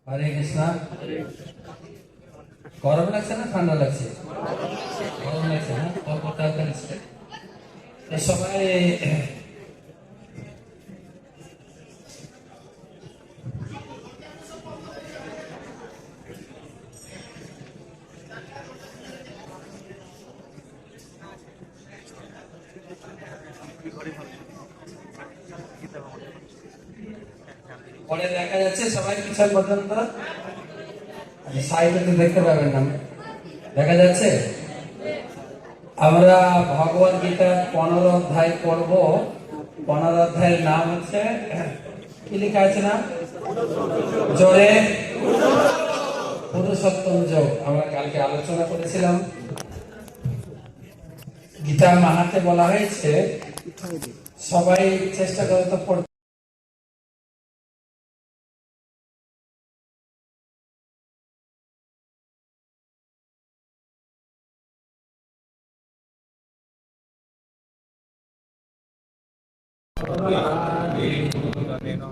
হরে কৃষ্ণ। গরম লাগছে না ঠান্ডা লাগছে? গরম লাগছে না? সবাই পরে দেখা যাচ্ছে, সবাই পিছন পর্যন্ত সাইডে দেখতে পাবেন না, দেখা যাচ্ছে। আমরা ভগবত গীতার 15 অধ্যায় পড়ব। 15 অধ্যায়ের নাম হচ্ছে, কি লেখা আছে না? জোরে পুরুষোত্তম যোগ। আমরা কালকে আলোচনা করেছিলাম। গীতার মাহাত্ম্যে বলা হয়েছে, সবাই চেষ্টা করে তো পড়তে।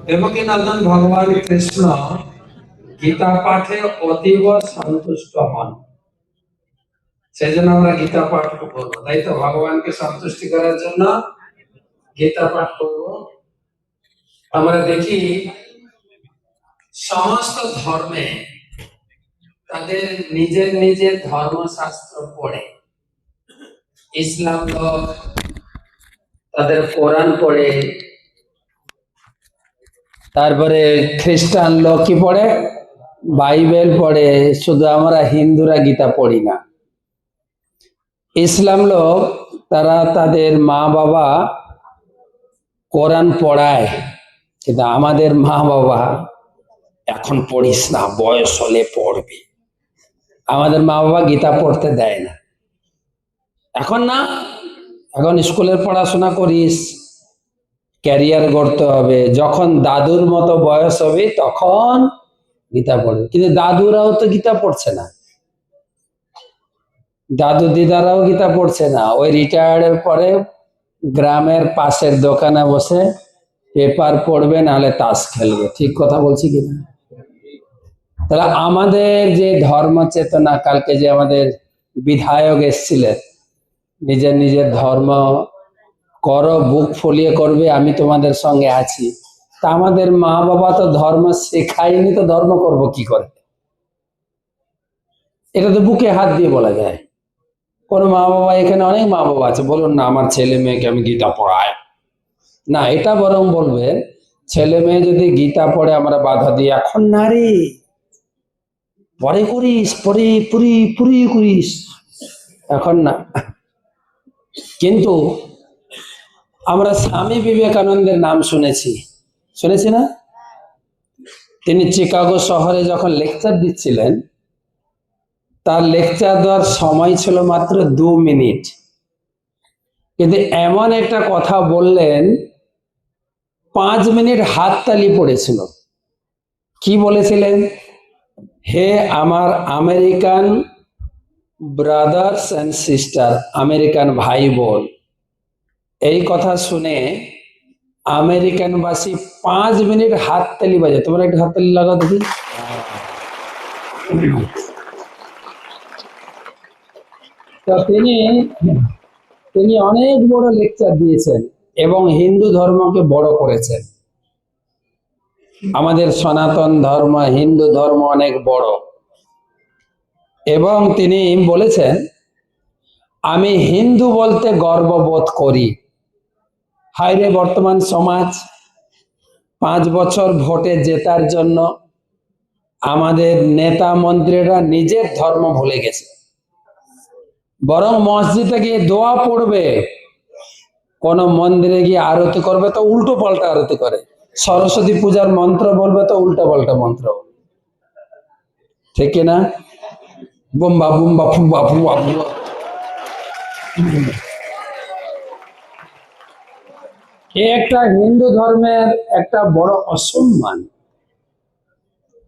দেবকীনন্দন ভগবান কৃষ্ণ গীতা পাঠে অতীব সন্তুষ্ট হন। সেই জন্য আমরা গীতা পাঠ করবো, তাই তো? ভগবানকে সন্তুষ্টি করার জন্য গীতা পাঠ করব। আমরা দেখি সমস্ত ধর্মে তাদের নিজের নিজের ধর্মশাস্ত্র পড়ে। ইসলাম লোক তাদের কোরআন পড়ে, তারপরে খ্রিস্টান লোক কি পড়ে? বাইবেল পড়ে। শুধু আমরা হিন্দুরা গীতা পড়ি না। ইসলাম লোক তারা তাদের মা বাবা কোরআন পড়ায়, কিন্তু আমাদের মা বাবা এখন পড়িস না, বয়স হলে পড়বি। আমাদের মা বাবা গীতা পড়তে দেয় না। এখন না, এখন স্কুলের পড়াশোনা করিস, ক্যারিয়ার গড়তে হবে, যখন দাদুর মতো বয়স হবে তখন গীতা পড়বে। কিন্তু দাদুরাও তো গীতা পড়ছে না, দাদু দিদারাও গীতা পড়ছে না। ওই রিটায়ার্ডের পরে গ্রামের পাশের দোকানে বসে পেপার পড়বে, নাহলে তাস খেলবে। ঠিক কথা বলছি কিনা? তাহলে আমাদের যে ধর্ম চেতনা, কালকে যে আমাদের বিধায়ক এসেছিলেন, নিজের নিজের ধর্ম করো, বুক ফুলিয়ে করবে, আমি তোমাদের সঙ্গে আছি। তা আমাদের মা বাবা তো ধর্ম শেখায়নি, তো ধর্ম করব কি করে? এটা তো বুকে হাত দিয়ে বলা যায়। কোন মা বাবা, এখানে অনেক মা বাবা আছে, বলুন না আমার ছেলে মেয়েকে আমি গীতা পড়াই না। এটা বরং বলবে, ছেলে মেয়ে যদি গীতা পড়ে আমরা বাধা দিই, এখন না রে, পরে করিস, পরে পুরি পুরি করিস, এখন না। কিন্তু আমরা স্বামী বিবেকানন্দের নাম শুনেছি না? তিনি চিকাগো শহরে যখন লেকচার দিচ্ছিলেন, তার লেকচার দেওয়ার সময় ছিল মাত্র 2 মিনিট, কিন্তু এমন একটা কথা বললেন, 5 মিনিট হাততালি পড়েছিল। কি বলেছিলেন? হে আমার American brothers and sister, American ভাই বোন, এই কথা শুনে আমেরিকানবাসী 5 মিনিট হাততালি বাজে। তোমরা একটা হাততালি লাগাও দেখি। তো তিনি অনেক বড় লেকচার দিয়েছেন এবং হিন্দু ধর্মকে বড় করেছেন। আমাদের সনাতন ধর্ম, হিন্দু ধর্ম অনেক বড়। এবং তিনি বলেছেন, আমি হিন্দু বলতে গর্ববোধ করি। হায়রে বর্তমান সমাজ, 5 বছর ভোটে জেতার জন্য আমাদের নেতা মন্ত্রীরা নিজের ধর্ম ভুলে গেছে। বরং মসজিদে গিয়ে দোয়া পড়বে, কোন মন্দিরে গিয়ে আরতি করবে তো উল্টো পাল্টা আরতি করে, সরস্বতী পূজার মন্ত্র বলবে তো উল্টা পাল্টা মন্ত্র। ঠিক না? বুম্বা বুম্বা ফুম্বা ফুম্বা ফুম্বা। একটা হিন্দু ধর্মের একটা বড় অসম্মান।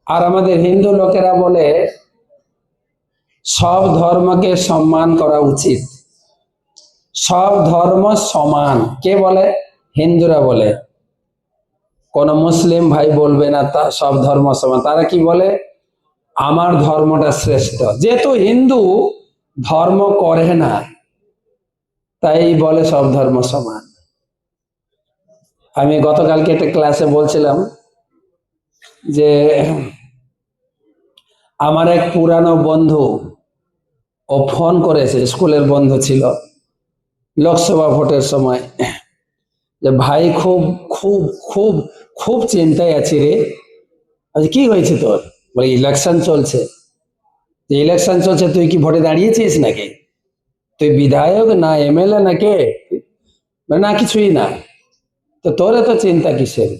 আর আমাদের হিন্দু লোকেরা বলে সব ধর্মকে সম্মান করা উচিত, সব ধর্ম সমান। কে বলে? হিন্দুরা বলে। কোন মুসলিম ভাই বলবে না তা সব ধর্ম সমান। তারা কি বলে? আমার ধর্মটা শ্রেষ্ঠ। যেহেতু হিন্দু ধর্ম করে না, তাই বলে সব ধর্ম সমান। আমি গতকালকে একটা ক্লাসে বলছিলাম যে আমার এক পুরানো বন্ধু, ও ফোন করেছে, স্কুলের বন্ধু ছিল, লোকসভা ভোটের সময়, যে ভাই খুব খুব খুব খুব চিন্তায় আছি রে। আচ্ছা, কি হয়েছে তোর? বলে ইলেকশন চলছে। ইলেকশন চলছে, তুই কি ভোটে দাঁড়িয়েছিস নাকি? তুই বিধায়ক না এমএলএ না কে? না, কিছুই না। তো তোর এত চিন্তা কিসের?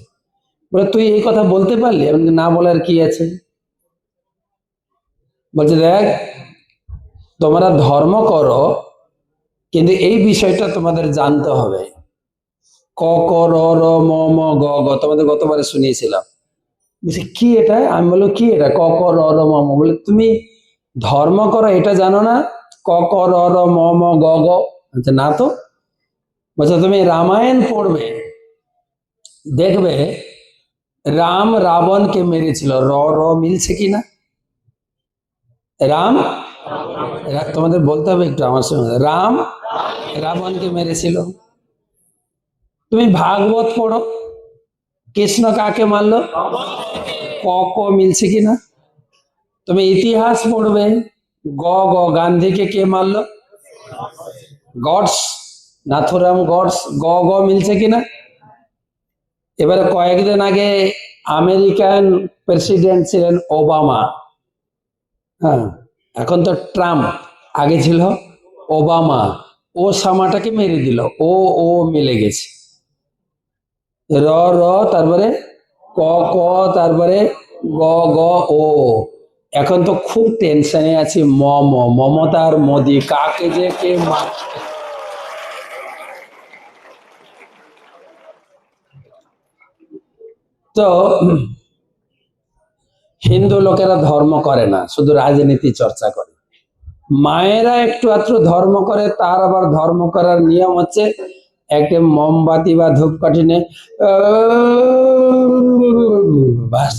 বলে তুই এই কথা বলতে পারলি? আমি বলি, না বলার কি আছে। বলছে দেখ, তোমরা ধর্ম করো, কিন্তু এই বিষয়টা তোমাদের জানতে হবে। ক ক র র ম ম গ গ তোমাদের গতবারে শুনিয়েছিলাম। বলছে কি এটা? আমি বললো কি এটা ক ক র র ম ম? বলে তুমি ধর্ম করো এটা জানো না? ক ক র র ম ম গ গ। বলছে না তো। বলছে তুমি রামায়ণ পড়বে, দেখবে রাম রাবণকে মেরেছিল। র র মিলছে কিনা? রাম, তোমাদের বলতে হবে একটু আমার সঙ্গে, রাম রাবণকে মেরেছিল। তুমি ভাগবত পড়ো, কৃষ্ণ কাকে মারলো? ক ক মিলছে কিনা? তুমি ইতিহাস পড়বে, গ গ গান্ধীকে কে মারলো? গডস, নাথুরাম গডস। গ গ মিলছে কিনা? এবারে কয়েকদিন আগে আমেরিকান প্রেসিডেন্ট ছিলেন ওবামা। হ্যাঁ, এখন তো ট্রাম্প, আগে ছিল ওবামা। ও সামাটাকে মেরে দিল। ও ও মিলে গেছে। র র, তারপরে ক ক, তারপরে গ গ ও। এখন তো খুব টেনশনে আছি, ম ম, মমতার মোদি, কাকে যে কে তো হিন্দু লোকেরা ধর্ম করে না, শুধু রাজনীতি চর্চা করে। মায়েরা একটু আধটু ধর্ম করে, তার আবার ধর্ম করার নিয়ম হচ্ছে একটা মোমবাতি বা ধূপকাঠি নিয়ে বাস।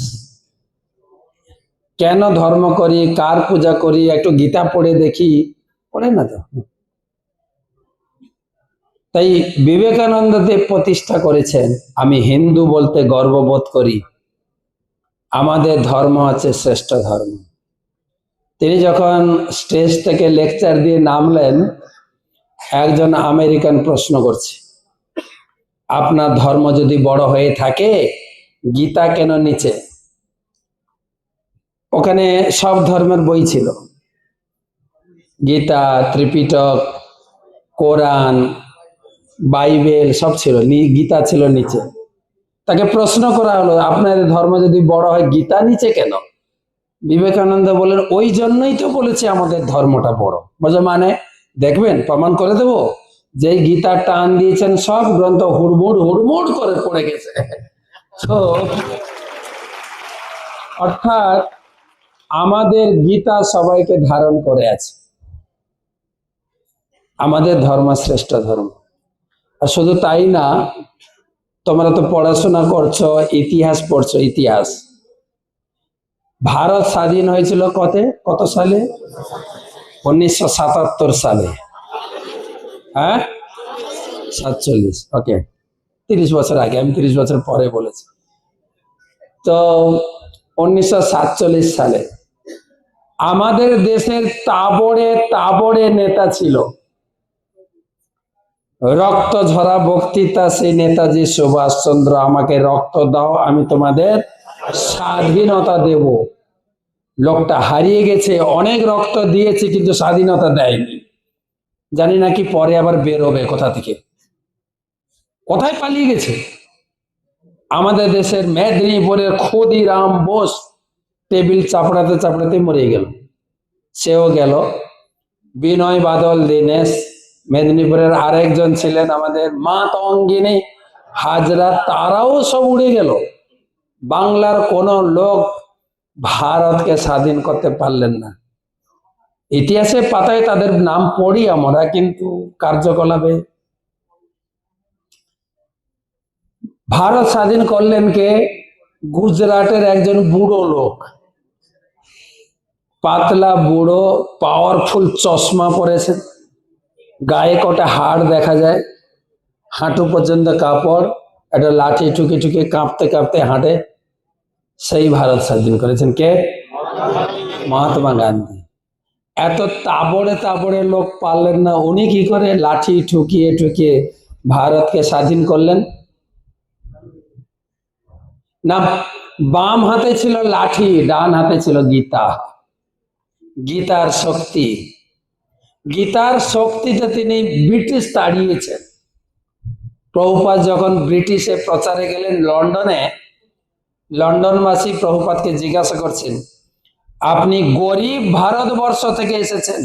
কেন ধর্ম করি, কার পূজা করি, একটু গীতা পড়ে দেখি, পড়ে না তো। তাই বিবেকানন্দ দেব প্রতিষ্ঠা করেছেন, আমি হিন্দু বলতে গর্ববোধ করি, আমাদের ধর্ম হচ্ছে শ্রেষ্ঠ ধর্ম। তিনি যখন স্টেজ থেকে লেকচার দিয়ে নামলেন, একজন আমেরিকান প্রশ্ন করছে, আপনার ধর্ম যদি বড় হয়ে থাকে গীতা কেন নিচে? ওখানে সব ধর্মের বই ছিল, গীতা, ত্রিপিটক, কোরআন, বাইবেল সব ছিল, গীতা ছিল নিচে। তাকে প্রশ্ন করা হলো, আপনাদের ধর্ম যদি বড় হয় গীতা নিচে কেন? বিবেকানন্দ বলেন, ওই জন্যই তো বলেছে আমাদের ধর্মটা বড়। বলছে মানে? দেখবেন, প্রমাণ করে দেব। যে গীতা টান দিয়েছেন, সব গ্রন্থ হুড়মুড় হুড়মুড় করে পড়ে গেছে। তো অর্থাৎ আমাদের গীতা সবাইকে ধারণ করে আছে। আমাদের ধর্ম শ্রেষ্ঠ ধর্ম। আর শুধু তাই না, তোমরা তো পড়াশোনা করছো, ইতিহাস পড়ছো, ইতিহাস। ভারত স্বাধীন হয়েছিল কত সালে? 1977 সালে। হ্যাঁ, 47। ওকে, 30 বছর আগে, আমি 30 বছর পরে বলেছি। তো 1947 সালে আমাদের দেশের তাবড়ে তাবড়ে নেতা ছিল, রক্ত ঝরা বক্তৃতা সেই নেতাজি সুভাষচন্দ্র, আমাকে রক্ত দাও, আমি তোমাদের স্বাধীনতা দেব। লোকটা হারিয়ে গেছে, অনেক রক্ত দিয়েছে কিন্তু স্বাধীনতা দেয়নি। জানি না কি পরে আবার বেরোবে কোথা থেকে, কোথায় পালিয়ে গেছে। আমাদের দেশের মেদিনীপুরের ক্ষুদিরাম বোস টেবিল চাপড়াতে চাপড়াতে মরে গেল, সেও গেল। বিনয় বাদল দীনেশ, মেদিনীপুরের আরেকজন ছিলেন আমাদের মাতঙ্গিনী হাজরা, তারাও সব উড়ে গেল। বাংলার কোন লোক ভারতকে স্বাধীন করতে পারলেন না। ইতিহাসের পাতায় তাদের নাম পড়ি আমরা, কিন্তু কার্যকলাপে ভারত স্বাধীন করলেন কে? গুজরাটের একজন বুড়ো লোক, পাতলা বুড়ো, পাওয়ারফুল, চশমা পরেছেন, গায়ে কটা হাড় দেখা যায়, হাঁটু পর্যন্ত কাপড়, একটা লাঠি ঠুকে ঠুকে কাঁপতে কাঁপতে হাঁটে। সেই ভারত স্বাধীন করেছেন কে? মহাত্মা গান্ধী। এত তাবড়ে তাবড়ে লোক পারলেন না, উনি কি করে লাঠি ঠুকিয়ে ঠুকিয়ে ভারতকে স্বাধীন করলেন? না, বাম হাতে ছিল লাঠি, ডান হাতে ছিল গীতা। গীতার শক্তি, গীতার শক্তিতে তিনি ব্রিটিশ তাড়িয়েছেন। প্রভুপাদ যখন ব্রিটিশে প্রচারে গেলেন লন্ডনে, লন্ডনবাসী প্রভুপাদকে জিজ্ঞাসা করছেন, আপনি গরিব ভারতবর্ষ থেকে এসেছেন,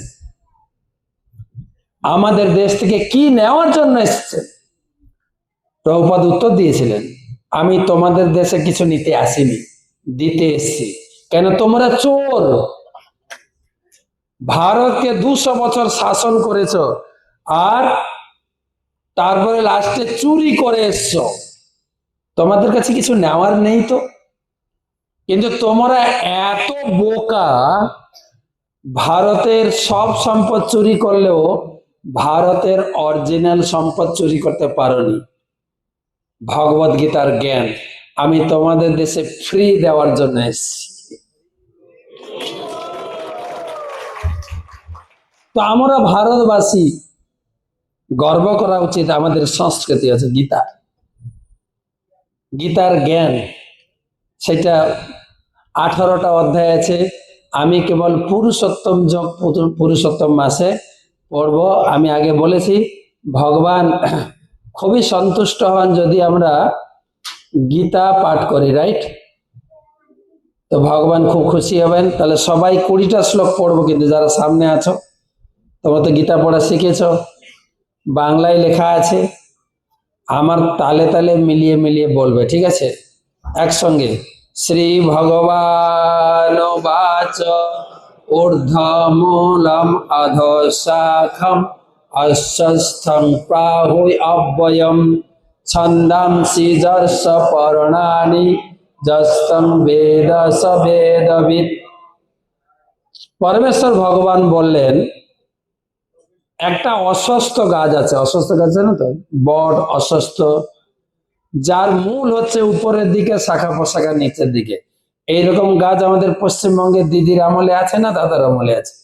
আমাদের দেশ থেকে কি নেওয়ার জন্য এসেছেন? প্রভুপাদ উত্তর দিয়েছিলেন, আমি তোমাদের দেশে কিছু নিতে আসিনি, দিতে এসেছি। কেন? তোমরা চোর, ভারতকে 200 বছর শাসন করেছ, আর তারপরে লাস্টে চুরি করে এসছো, তোমাদের কাছে কিছু নেওয়ার নেই তো। কিন্তু তোমরা এত বোকা, ভারতের সব সম্পদ চুরি করলেও ভারতের অরিজিনাল সম্পদ চুরি করতে পারোনি। ভগবত গীতার জ্ঞান আমি তোমাদের দেশে ফ্রি দেওয়ার জন্য এসেছি। তো আমরা ভারতবাসী গর্ব করা উচিত, আমাদের সংস্কৃতি আছে গীতা, গীতার জ্ঞান। সেটা 18টা অধ্যায় আছে। আমি কেবল পুরুষোত্তম যোগ, পুরুষোত্তম মাসে পড়ব। আমি আগে বলেছি ভগবান খুবই সন্তুষ্ট হন যদি আমরা গীতা পাঠ করি, রাইট? তো ভগবান খুব খুশি হবেন। তাহলে সবাই 20টা শ্লোক পড়বো, কিন্তু যারা সামনে আছো তোমরা তো গীতা পড়া শিখেছ, বাংলায় লেখা আছে, আমার তালে তালে মিলিয়ে মিলিয়ে বলবে, ঠিক আছে? একসঙ্গে। শ্রী ভগবান বাচ ঊর্ধ্বমূলম অধঃশাখম অশ্বস্থং প্রাহুই অব্যয়ম ছন্দাংসি যস্য পর্ণানি যস্তং বেদ স বেদবিদ। পরমেশ্বর ভগবান বললেন, একটা অশ্বস্থ গাছ আছে, অশ্বস্থ গাছ জানো তো, বট, অশ্বস্থ, যার মূল হচ্ছে উপরের দিকে, শাখা প্রশাখা নিচের দিকে। এইরকম গাছ আমাদের পশ্চিমবঙ্গের দিদির আমলে আছে না দাদার আমলে আছে?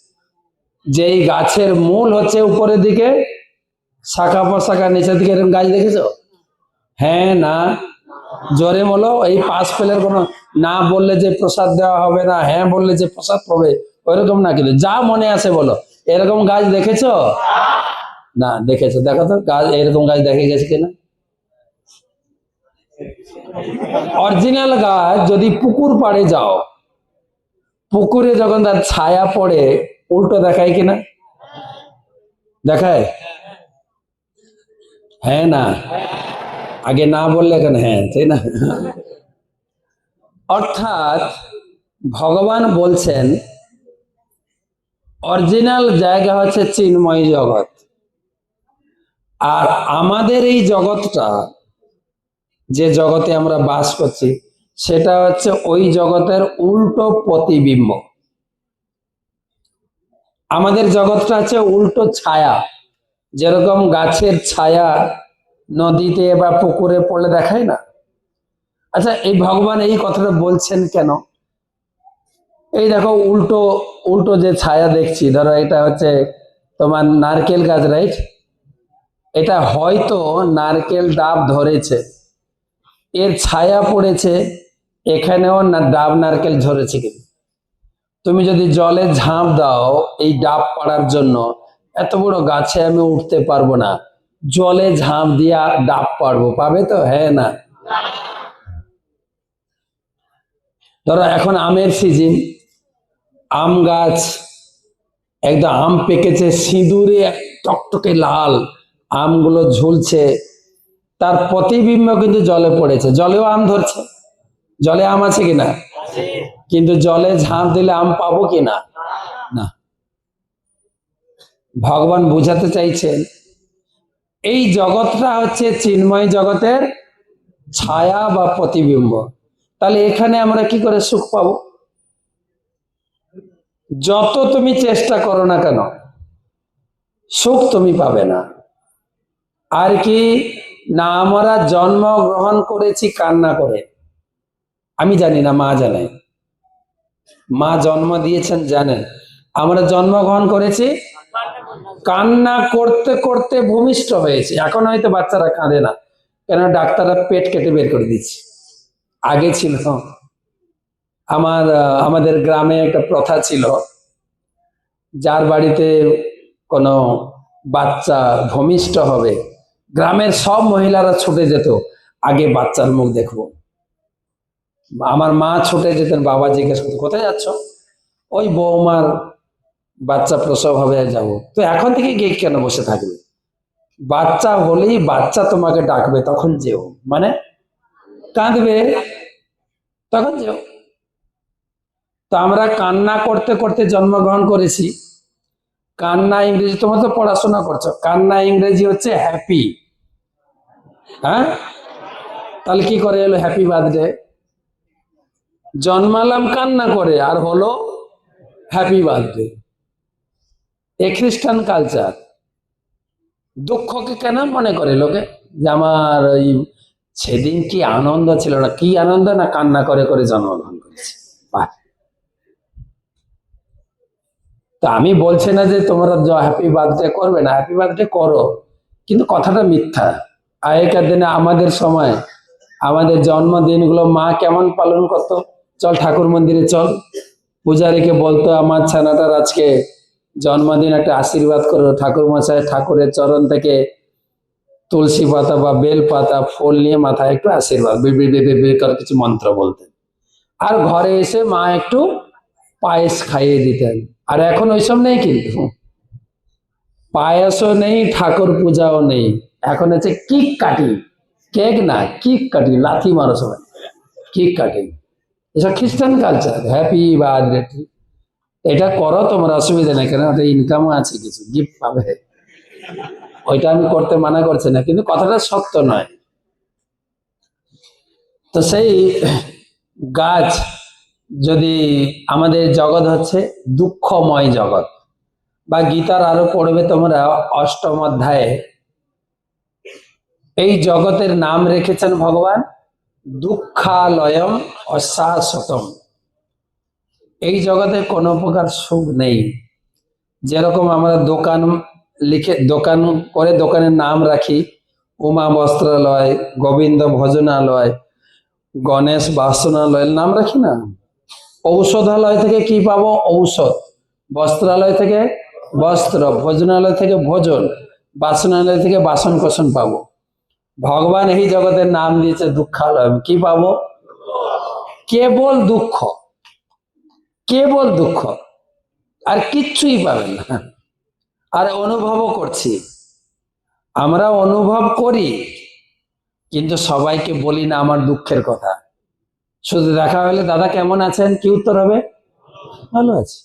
যেই গাছের মূল হচ্ছে উপরের দিকে, শাখা প্রশাখা নিচের দিকে, এরকম গাছ দেখেছো? হ্যাঁ না? জোরে বলো। এই পাস ফেলের কোনো, না বললে যে প্রসাদ দেওয়া হবে না, হ্যাঁ বললে যে প্রসাদ পাবে, ওইরকম না, কিন্তু যা মনে আছে বলো। এরকম গাছ দেখেছো? না দেখেছো? দেখো তো গাছ, এরকম গাছ দেখে গেছে কিনা। অরিজিনাল গাছ যদি পুকুর পাড়ে যাও, পুকুরে যখন তার ছায়া পড়ে উল্টো দেখায় কিনা? দেখায়? হ্যাঁ না? আগে না বললে কেন হ্যাঁ, তাই না? অর্থাৎ ভগবান বলছেন অরিজিনাল জায়গা হচ্ছে চিন্ময় জগৎ, আর আমাদের এই জগৎটা, যে জগতে আমরা বাস করছি, সেটা হচ্ছে ওই জগতের উল্টো প্রতিবিম্ব। আমাদের জগৎটা হচ্ছে উল্টো ছায়া, যেরকম গাছের ছায়া নদীতে বা পুকুরে পড়লে দেখায় না। আচ্ছা, এই ভগবান এই কথাটা বলছেন কেন? এই দেখো উল্টো উল্টো যে ছায়া দেখছি, ধরো এটা হচ্ছে তোমার নারকেল গাছ, রাইট? এটা হয়তো নারকেল ডাব ধরেছে, এর ছায়া পড়েছে, এখানেও না ডাব নারকেল ধরেছে। কিন্তু তুমি যদি জলে ঝাঁপ দাও এই ডাব পাড়ার জন্য, এত বড় গাছে আমি উঠতে পারবো না, জলে ঝাঁপ দিয়া ডাব পারবো, পাবে তো? হ্যাঁ না? ধরো এখন আমের সিজন, আম গাছ একদম আম পেকেছে, সিঁদুরে টকটকে লাল আমগুলো ঝুলছে, তার প্রতিবিম্ব কিন্তু জলে পড়েছে, জলেও আম ধরছে, জলে আম আছে কিনা? কিন্তু জলে ঝাঁপ দিলে আম পাবো কিনা? না। ভগবান বুঝাতে চাইছেন এই জগৎটা হচ্ছে চিন্ময় জগতের ছায়া বা প্রতিবিম্ব। তাহলে এখানে আমরা কি করে সুখ পাবো? যত তুমি চেষ্টা করো না কেন সুখ তুমি পাবে না। আর কি না, আমরা জন্ম গ্রহণ করেছি কান্না করে। আমি জানি না, মা জানে, মা জন্ম দিয়েছেন জানেন। আমরা জন্মগ্রহণ করেছি কান্না করতে করতে ভূমিষ্ঠ হয়েছে। এখন হয়তো বাচ্চারা কাঁদে না, কেন ডাক্তাররা পেট কেটে বের করে দিচ্ছে। আগে ছিল, আমাদের গ্রামে একটা প্রথা ছিল, যার বাড়িতে কোনো বাচ্চা ভূমিষ্ঠ হবে গ্রামের সব মহিলারা ছুটে যেত, আগে বাচ্চার মুখ দেখবো। আমার মা ছুটে যেতেন, বাবা জিজ্ঞেস করতো কোথায় যাচ্ছ? ওই বৌমার বাচ্চা প্রসব হবে, যাব। তো এখন থেকে গিয়ে কেন বসে থাকবে? বাচ্চা হলেই বাচ্চা তোমাকে ডাকবে, তখন যেও, মানে কাঁদবে তখন যেও। তো আমরা কান্না করতে করতে জন্মগ্রহণ করেছি। কান্না ইংরেজি, তোমরা তো পড়াশোনা করছো, কান্না ইংরেজি হচ্ছে হ্যাপি। হ্যাঁ, তাহলে কি করে এলো হ্যাপি বার্থডে? জন্মালাম কান্না করে আর হলো হ্যাপি বার্থডে। এ খ্রিস্টান কালচার। দুঃখকে কেন মনে করে লোকে যে আমার ওই সেদিন কি আনন্দ ছিল না, কি আনন্দ না, কান্না করে করে জন্মগ্রহণ করেছে। বাহ। তা আমি বলছি না যে তোমরা হ্যাপি বার্থডে করবে না, হ্যাপি বার্থডে করো, কিন্তু কথাটা মিথ্যা। আগেকার দিনে আমাদের সময় আমাদের জন্মদিনগুলো মা কেমন পালন করতো? চল ঠাকুর মন্দিরে চল, পূজারীকে বলতো আমার ছানাটার আজকে জন্মদিন, একটা আশীর্বাদ করো। ঠাকুর মশাই ঠাকুরের চরণ থেকে তুলসী পাতা বা বেল পাতা ফুল নিয়ে মাথায় একটু আশীর্বাদ করে কিছু মন্ত্র বলতেন। আর ঘরে এসে মা একটু পায়েস খাইয়ে দিতেন। আর এখন ওইসব নেই, কিন্তু পায়েসও নেই, ঠাকুর পূজাও নেই। এখন হচ্ছে কেক কাটি, কেক না, কেক কাটি, লাথি মারো সবাই, কেক কাটি। এসব খ্রিস্টান কালচার। হ্যাপি বার্থডে, এটা করো তোমরা, অসুবিধা নেই, কেন ওটা ইনকামও আছে, কিছু গিফট পাবে। ওইটা আমি করতে মানা করছি না, কিন্তু কথাটা সত্য নয়। তো সেই গাছ, যদি আমাদের জগৎ হচ্ছে দুঃখময় জগৎ, বা গীতার আরো পড়বে তোমরা অষ্টম অধ্যায়ে, এই জগতের নাম রেখেছেন ভগবান দুঃখালয়ম অশাশ্বতম। এই জগতে কোনো প্রকার সুখ নেই। যেরকম আমরা দোকান লিখে দোকান করে দোকানের নাম রাখি, উমা বস্ত্রালয়, গোবিন্দ ভোজনালয়, গণেশ বাসনালয়ের নাম রাখি না। ঔষধালয় থেকে কি পাবো? ঔষধ। বস্ত্রালয় থেকে বস্ত্র, ভোজনালয় থেকে ভোজন, বাসনালয় থেকে বাসন কোসন পাবো। ভগবান এই জগতের নাম দিয়েছে দুঃখালয়, কি পাবো? কেবল দুঃখ, কেবল দুঃখ, আর কিচ্ছুই পাবেন না। আর অনুভবও করছি, আমরা অনুভব করি, কিন্তু সবাইকে বলি না আমার দুঃখের কথা। শুধু দেখা হলে দাদা কেমন আছেন, কি উত্তর হবে? ভালো আছে।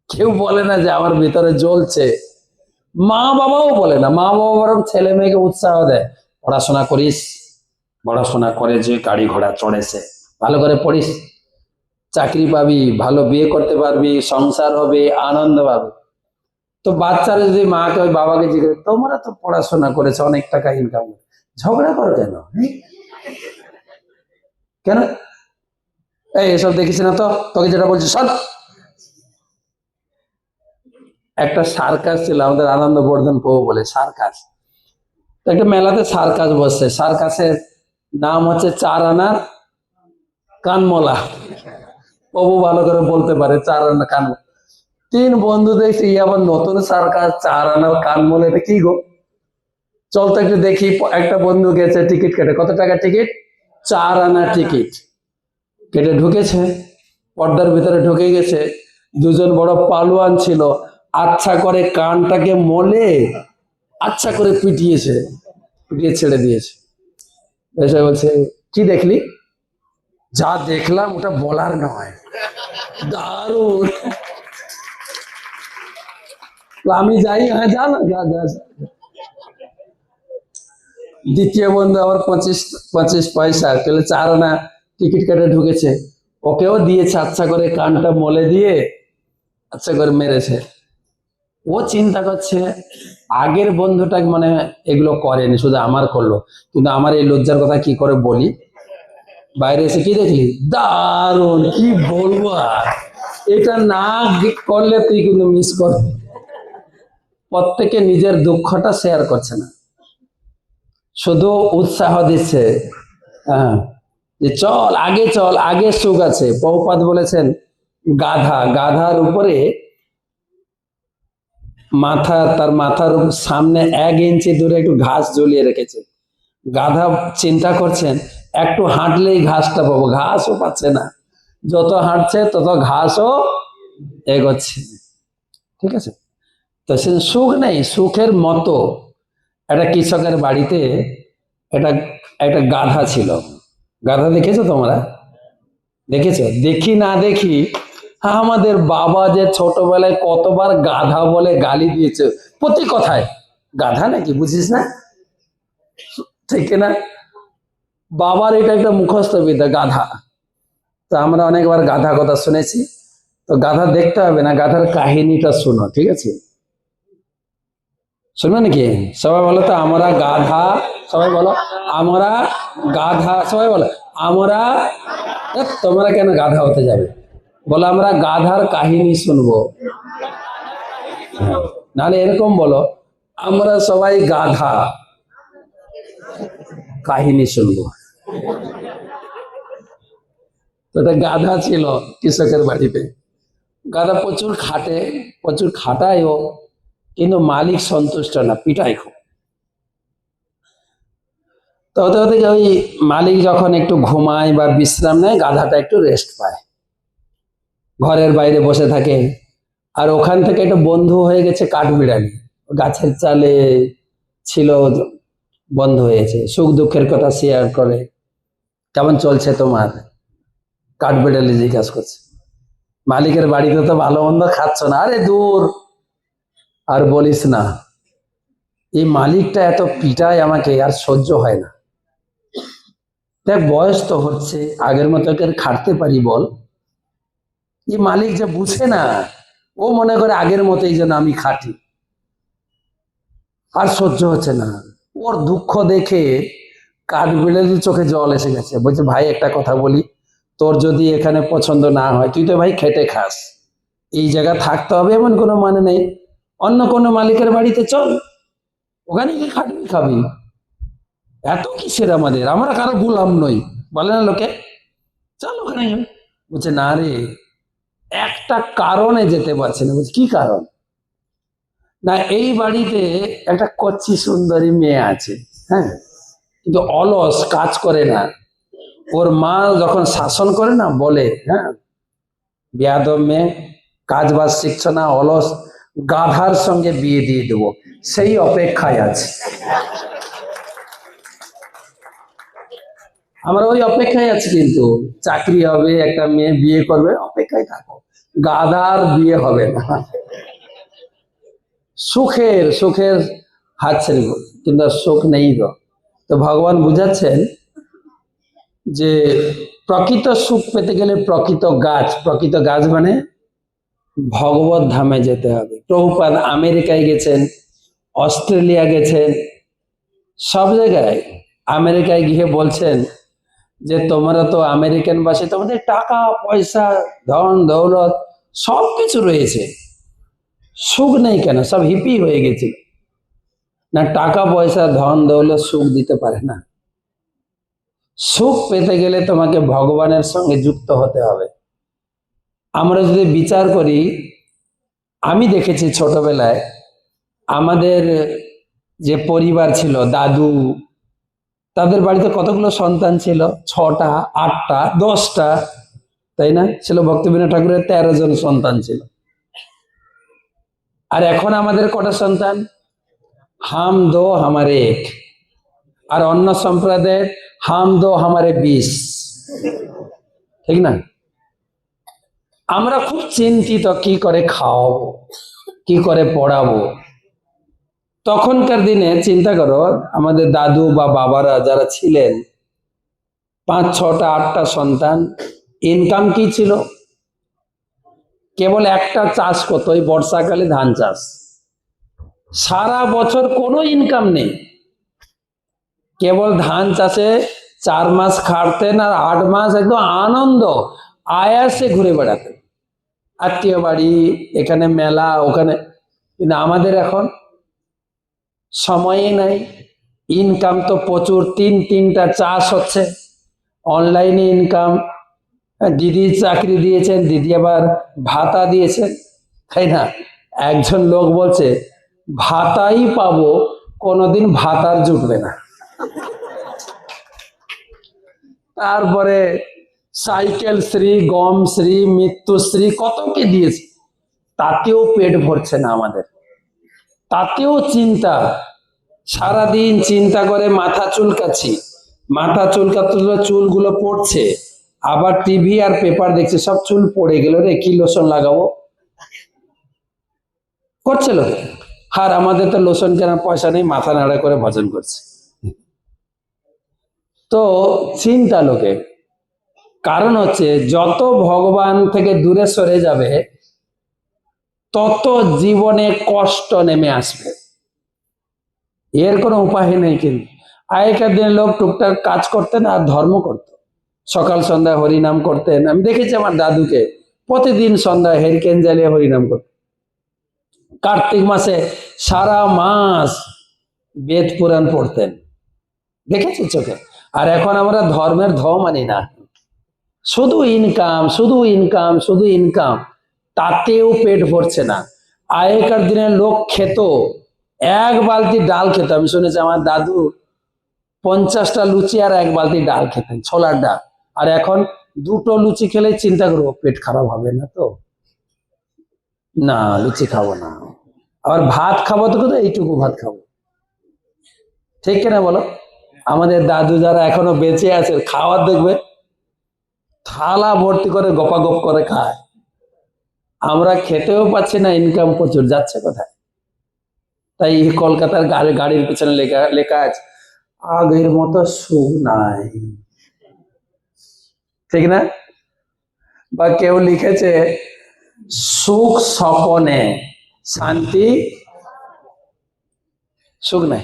কেউ বলে না যে আমার ভিতরে জ্বলছে। মা বাবাও বলে না। মা বাবা বরং ছেলে মেয়েকে উৎসাহ দেয়, পড়াশোনা করিস, পড়াশোনা করে যে গাড়ি ঘোড়া চড়েছে, ভালো করে পড়িস, চাকরি পাবি, ভালো বিয়ে করতে পারবি, সংসার হবে, আনন্দ পাবে। তো বাচ্চারা যদি মাকে ওই বাবাকে জিজ্ঞেস, তোমরা তো পড়াশোনা করেছো, অনেক টাকা ইনকাম, ঝগড়া করো কেন? কেন? এই এসব দেখিস না তো, তোকে যেটা বলছি শোন। একটা সার্কাস ছিল আমাদের আনন্দবর্ধন প্রভু বলে, সার্কাস। একটা মেলাতে সার্কাস বসছে, সার্কাসের নাম হচ্ছে চার আনার কানমলা। প্রভু ভালো করে বলতে পারে চার আনা কান। তিন বন্ধু দেখছি আবার নতুন সার্কাস, চার আনার কানমলা, এটা কি গো? চল তো একটু দেখি। একটা বন্ধু গেছে টিকিট কেটে, কত টাকা টিকিট? 4 আনা টিকিট কেটে ঢুকেছে, পর্দার ভিতরে ঢুকে গেছে। দুজন বড় পালোয়ান ছিল, আচ্ছা করে কানটাকে মলে আচ্ছা করে পিটিয়েছে, পিটিয়ে ছেড়ে দিয়েছে। এসে বলছে কি দেখলি? যা দেখলাম ওটা বলার নয়, দারুণ। আমি যাই, হ্যাঁ যা না, যা যা যা। দ্বিতীয় বন্ধু আবার 25 পয়সা, তাহলে 4 আনা টিকিট কেটে ঢুকেছে, ওকেও দিয়েছে আচ্ছা করে, কানটা মলে দিয়ে আচ্ছা করে মেরেছে। ও চিন্তা করছে আগের বন্ধুটা মানে এগুলো করেনি, শুধু আমার করলো, কিন্তু আমার এই লজ্জার কথা কি করে বলি। বাইরে এসে কি দেখলি, দারুণ, কি বলবো আর, এটা না করলে তুই কিন্তু মিস করবি। প্রত্যেকে নিজের দুঃখটা শেয়ার করছে না, শুধু উৎসাহ দিচ্ছে। হ্যাঁ, যে চল আগে, চল আগে, সুখ আছে। প্রভুপাদ বলেছেন গাধার উপরে তার মাথার সামনে 1 ইঞ্চি দূরে একটু ঘাস ঝুলিয়ে রেখেছে। গাধা চিন্তা করছেন একটু হাঁটলেই ঘাসটা পাবো, ঘাসও পাচ্ছে না, যত হাঁটছে তত ঘাসও এগোচ্ছে। ঠিক আছে, তো সে সুখ নেই। সুখের মতো একটা কৃষকের বাড়িতে একটা একটা গাধা ছিল। গাধা দেখেছো তোমরা? দেখেছো? দেখি না দেখি, আমাদের বাবা যে ছোটবেলায় কতবার গাধা বলে গালি দিয়েছে, প্রতি কথায় গাধা নাকি, বুঝিস না, ঠিক না? বাবার এটা একটা মুখস্থ বিদ্যা, গাধা। তো আমরা অনেকবার গাধা কথা শুনেছি। তো গাধা দেখতে হবে না, গাধার কাহিনীটা শোনো, ঠিক আছে? শুনবে নাকি? সবাই বলো তো, আমরা গাধা। সবাই বলো, আমরা গাধা। সবাই বলো, আমরা। তোমরা কেন গাধা হতে যাবে? বলো, আমরা গাধার কাহিনী শুনবো। নাহলে এরকম বলো, আমরা সবাই গাধা, কাহিনী শুনবো। তো একটা গাধা ছিল কৃষকের বাড়িতে। গাধা প্রচুর খাটে, প্রচুর খাটায় ও, কিন্তু মালিক সন্তুষ্ট না, পিটায় খুব। তো হতে হতে ওই মালিক যখন একটু ঘুমায় বা বিশ্রাম নেয়, গাধাটা একটু রেস্ট পায়, ঘরের বাইরে বসে থাকে। আর ওখান থেকে একটা বন্ধু হয়ে গেছে কাঠবিড়ালি, গাছের চালে ছিল, বন্ধ হয়েছে, সুখ দুঃখের কথা শেয়ার করে। কেমন চলছে তোমার? কাঠবিড়ালি জিজ্ঞাসা করছে। মালিকের বাড়িতে তো ভালো মন্দ খাচ্ছ না? আরে দূর, আর বলিস না, এই মালিকটা এত পিটায় আমাকে, আর সহ্য হয় না। দেখ, বয়স তো হচ্ছে, আগের মতো খাটতে পারি বল? এই মালিক যে বুঝে না, ও মনে করে আগের মতোই যেন আমি খাটি, আর সহ্য হচ্ছে না। ওর দুঃখ দেখে কাঠবিড়ালির চোখে জল এসে গেছে। বলছে, ভাই একটা কথা বলি, তোর যদি এখানে পছন্দ না হয়, তুই তো ভাই খেটে খাস, এই জায়গা থাকতে হবে এমন কোনো মানে নেই, অন্য কোনো মালিকের বাড়িতে চল, ওখানে কি খাটবি খাবি, এত কিসের আমাদের, আমরা কারো গোলাম নই, বলে না লোকে, চল ওখানে। বলছে, না রে, একটা কারণে যেতে পারছে না। বলছে, কি কারণ? না, এই বাড়িতে একটা কচ্ছি সুন্দরী মেয়ে আছে, হ্যাঁ, কিন্তু অলস, কাজ করে না। ওর মা যখন শাসন করে না, বলে, হ্যাঁ, বেয়াদব মেয়ে, কাজ বাজ শিখছ না, অলস, গাধার সঙ্গে বিয়ে দিয়ে দেবো, সেই অপেক্ষায় আছে। আমরা ওই অপেক্ষায় আছি, কিন্তু চাকরি হবে, একটা মেয়ে বিয়ে করবে, অপেক্ষায় থাকো, গাধার বিয়ে হবে না। সুখের সুখের হাত ছেড়ে, কিন্তু সুখ নেই গো। তো ভগবান বুঝাচ্ছেন যে প্রকৃত সুখ পেতে গেলে প্রকৃত গাছ মানে ভগবত ধামে যেতে হবে। প্রভুপাদ আমেরিকায় গেছেন, অস্ট্রেলিয়া গেছেন, সব জায়গায়। আমেরিকায় গিয়ে বলছেন যে তোমরা তো আমেরিকান বাসী, তোমাদের টাকা পয়সা ধন দৌলত সব কিছু রয়েছে, সুখ নেই কেন? সব হিপি হয়ে গেছিল না? টাকা পয়সা ধন দৌলত সুখ দিতে পারে না। সুখ পেতে গেলে তোমাকে ভগবানের সঙ্গে যুক্ত হতে হবে। আমরা যদি বিচার করি, আমি দেখেছি ছোটবেলায় আমাদের যে পরিবার ছিল, দাদু, তাদের বাড়িতে কতগুলো সন্তান ছিল, 6টা 8টা 10টা, তাই না? ছিল ভক্তিবিনোদ ঠাকুরের 13 জন সন্তান ছিল। আর এখন আমাদের কটা সন্তান? হাম দো হামারে এক। আর অন্য সম্প্রদায়ের হাম দো হামারে 20, ঠিক না? আমরা খুব চিন্তিত, কি করে খাওয়াবো, কি করে পড়াবো। তখনকার দিনে চিন্তা করো, আমাদের দাদু বা বাবারা যারা ছিলেন, 5, 6টা 8টা সন্তান, ইনকাম কি ছিল? কেবল একটা চাষ করতো, ওই বর্ষাকালে ধান চাষ। সারা বছর কোনো ইনকাম নেই, কেবল ধান চাষে 4 মাস খাটতেন আর 8 মাস একদম আনন্দ আয়াসে ঘুরে বেড়াতেন, আত্মীয় বাড়ি, এখানে মেলা, ওখানে। কিন্তু আমাদের এখন সময়ই নাই। ইনকাম তো প্রচুর, 3টা চাষ হচ্ছে, অনলাইনে ইনকাম। দিদি চাকরি দিয়েছেন, দিদি আবার ভাতা দিয়েছেন, তাই না? একজন লোক বলছে ভাতাই পাবো, কোনোদিন ভাতার জুটবে না। তারপরে সাইকেল শ্রী, গম শ্রী, মৃত্যুশ্রী, কত কি দিয়েছে, তাতেও পেট ভরছে না আমাদের, তাতেও চিন্তা। সারাদিন চিন্তা করে মাথা চুলকাচ্ছি, মাথা চুলকাতে চুলগুলো পড়ছে, আবার টিভি আর পেপার দেখছে, সব চুল পড়ে গেল রে, কি লোশন লাগাবো করছে লোকে। আর আমাদের তো লোশন কেনার পয়সা নেই, মাথা নাড়া করে ভজন করছে। তো চিন্তা লোকে, কারণ হচ্ছে যত ভগবান থেকে দূরে সরে যাবে তত জীবনে কষ্ট নেমে আসবে, এর কোনো উপায় নেই। কিন্তু আগেকার দিনে লোক টুকটাক কাজ করতেন আর ধর্ম করত, সকাল সন্ধ্যা হরিনাম করতেন। আমি দেখেছি আমার দাদুকে প্রতিদিন সন্ধ্যায় হেরিকেন জ্বালিয়ে হরিনাম করতেন। কার্তিক মাসে সারা মাস বেদ পুরাণ পড়তেন, দেখেছি চোখে। আর এখন আমরা ধর্মের ধ মানি না, শুধু ইনকাম, শুধু ইনকাম, শুধু ইনকাম, তাতেও পেট ভরছে না। আগেকার দিনে লোক খেত, 1 বালতি ডাল খেত। আমি শুনেছি আমার দাদু 50টা লুচি আর 1 বালতি ডাল খেতেন, ছোলার ডাল। আর এখন 2টো লুচি খেলে চিন্তা করবো পেট খারাপ হবে না তো, না লুচি খাবো না। আবার ভাত খাবো তো কোথায়, এইটুকু ভাত খাবো, ঠিক কিনা বলো? আমাদের দাদু যারা এখনো বেঁচে আছে, খাওয়ার দেখবে থালা ভর্তি করে গপাগপ করে খায়। আমরা খেতেও পাচ্ছি না, ইনকাম প্রচুর, যাচ্ছে কোথায়? তাই কলকাতার গাড়ির পিছনে লেখা লেখা আছে, আগের মতো সুখ নাই, ঠিক না? বা কেউ লিখেছে সুখ স্বপনে, শান্তি সুখ নাই।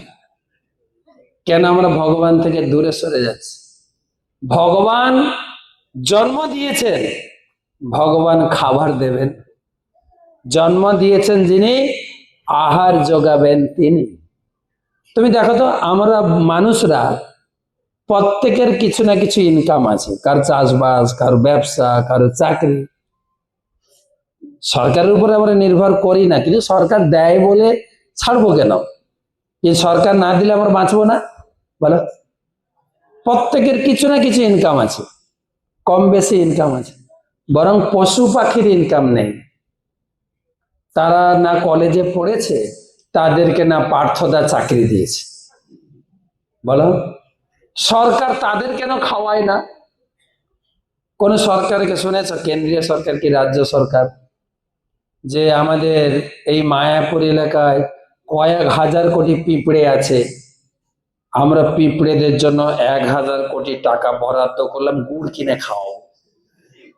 কেন আমরা ভগবান থেকে দূরে সরে যাচ্ছি? ভগবান জন্ম দিয়েছেন, ভগবান খাবার দেবেন, জন্ম দিয়েছেন যিনি, আহার যোগাবেন তিনি। তুমি দেখো তো, আমরা মানুষরা প্রত্যেকের কিছু না কিছু ইনকাম আছে, কার চাষবাস, কার ব্যবসা, কারো চাকরি। সরকারের উপরে আমরা নির্ভর করি না, কিন্তু সরকার দেয় বলে ছাড়বো কেন? কিন্তু সরকার না দিলে আমরা বাঁচবো না, বলো? প্রত্যেকের কিছু না কিছু ইনকাম আছে, কম বেশি ইনকাম আছে। বরং পশু পাখির ইনকাম নেই, তারা না কলেজে পড়েছে, তাদেরকে না পার্থদা চাকরি দিয়েছে, বলো? সরকার তাদের কেন খাওয়ায় না? কোন সরকারকে শুনেছ, কেন্দ্রীয় সরকার কি রাজ্য সরকার, যে আমাদের এই মায়াপুর এলাকায় কয়েক হাজার কোটি পিঁপড়ে আছে, আমরা পিঁপড়েদের জন্য 1000 কোটি টাকা বরাদ্দ করলাম, গুড় কিনে খাও?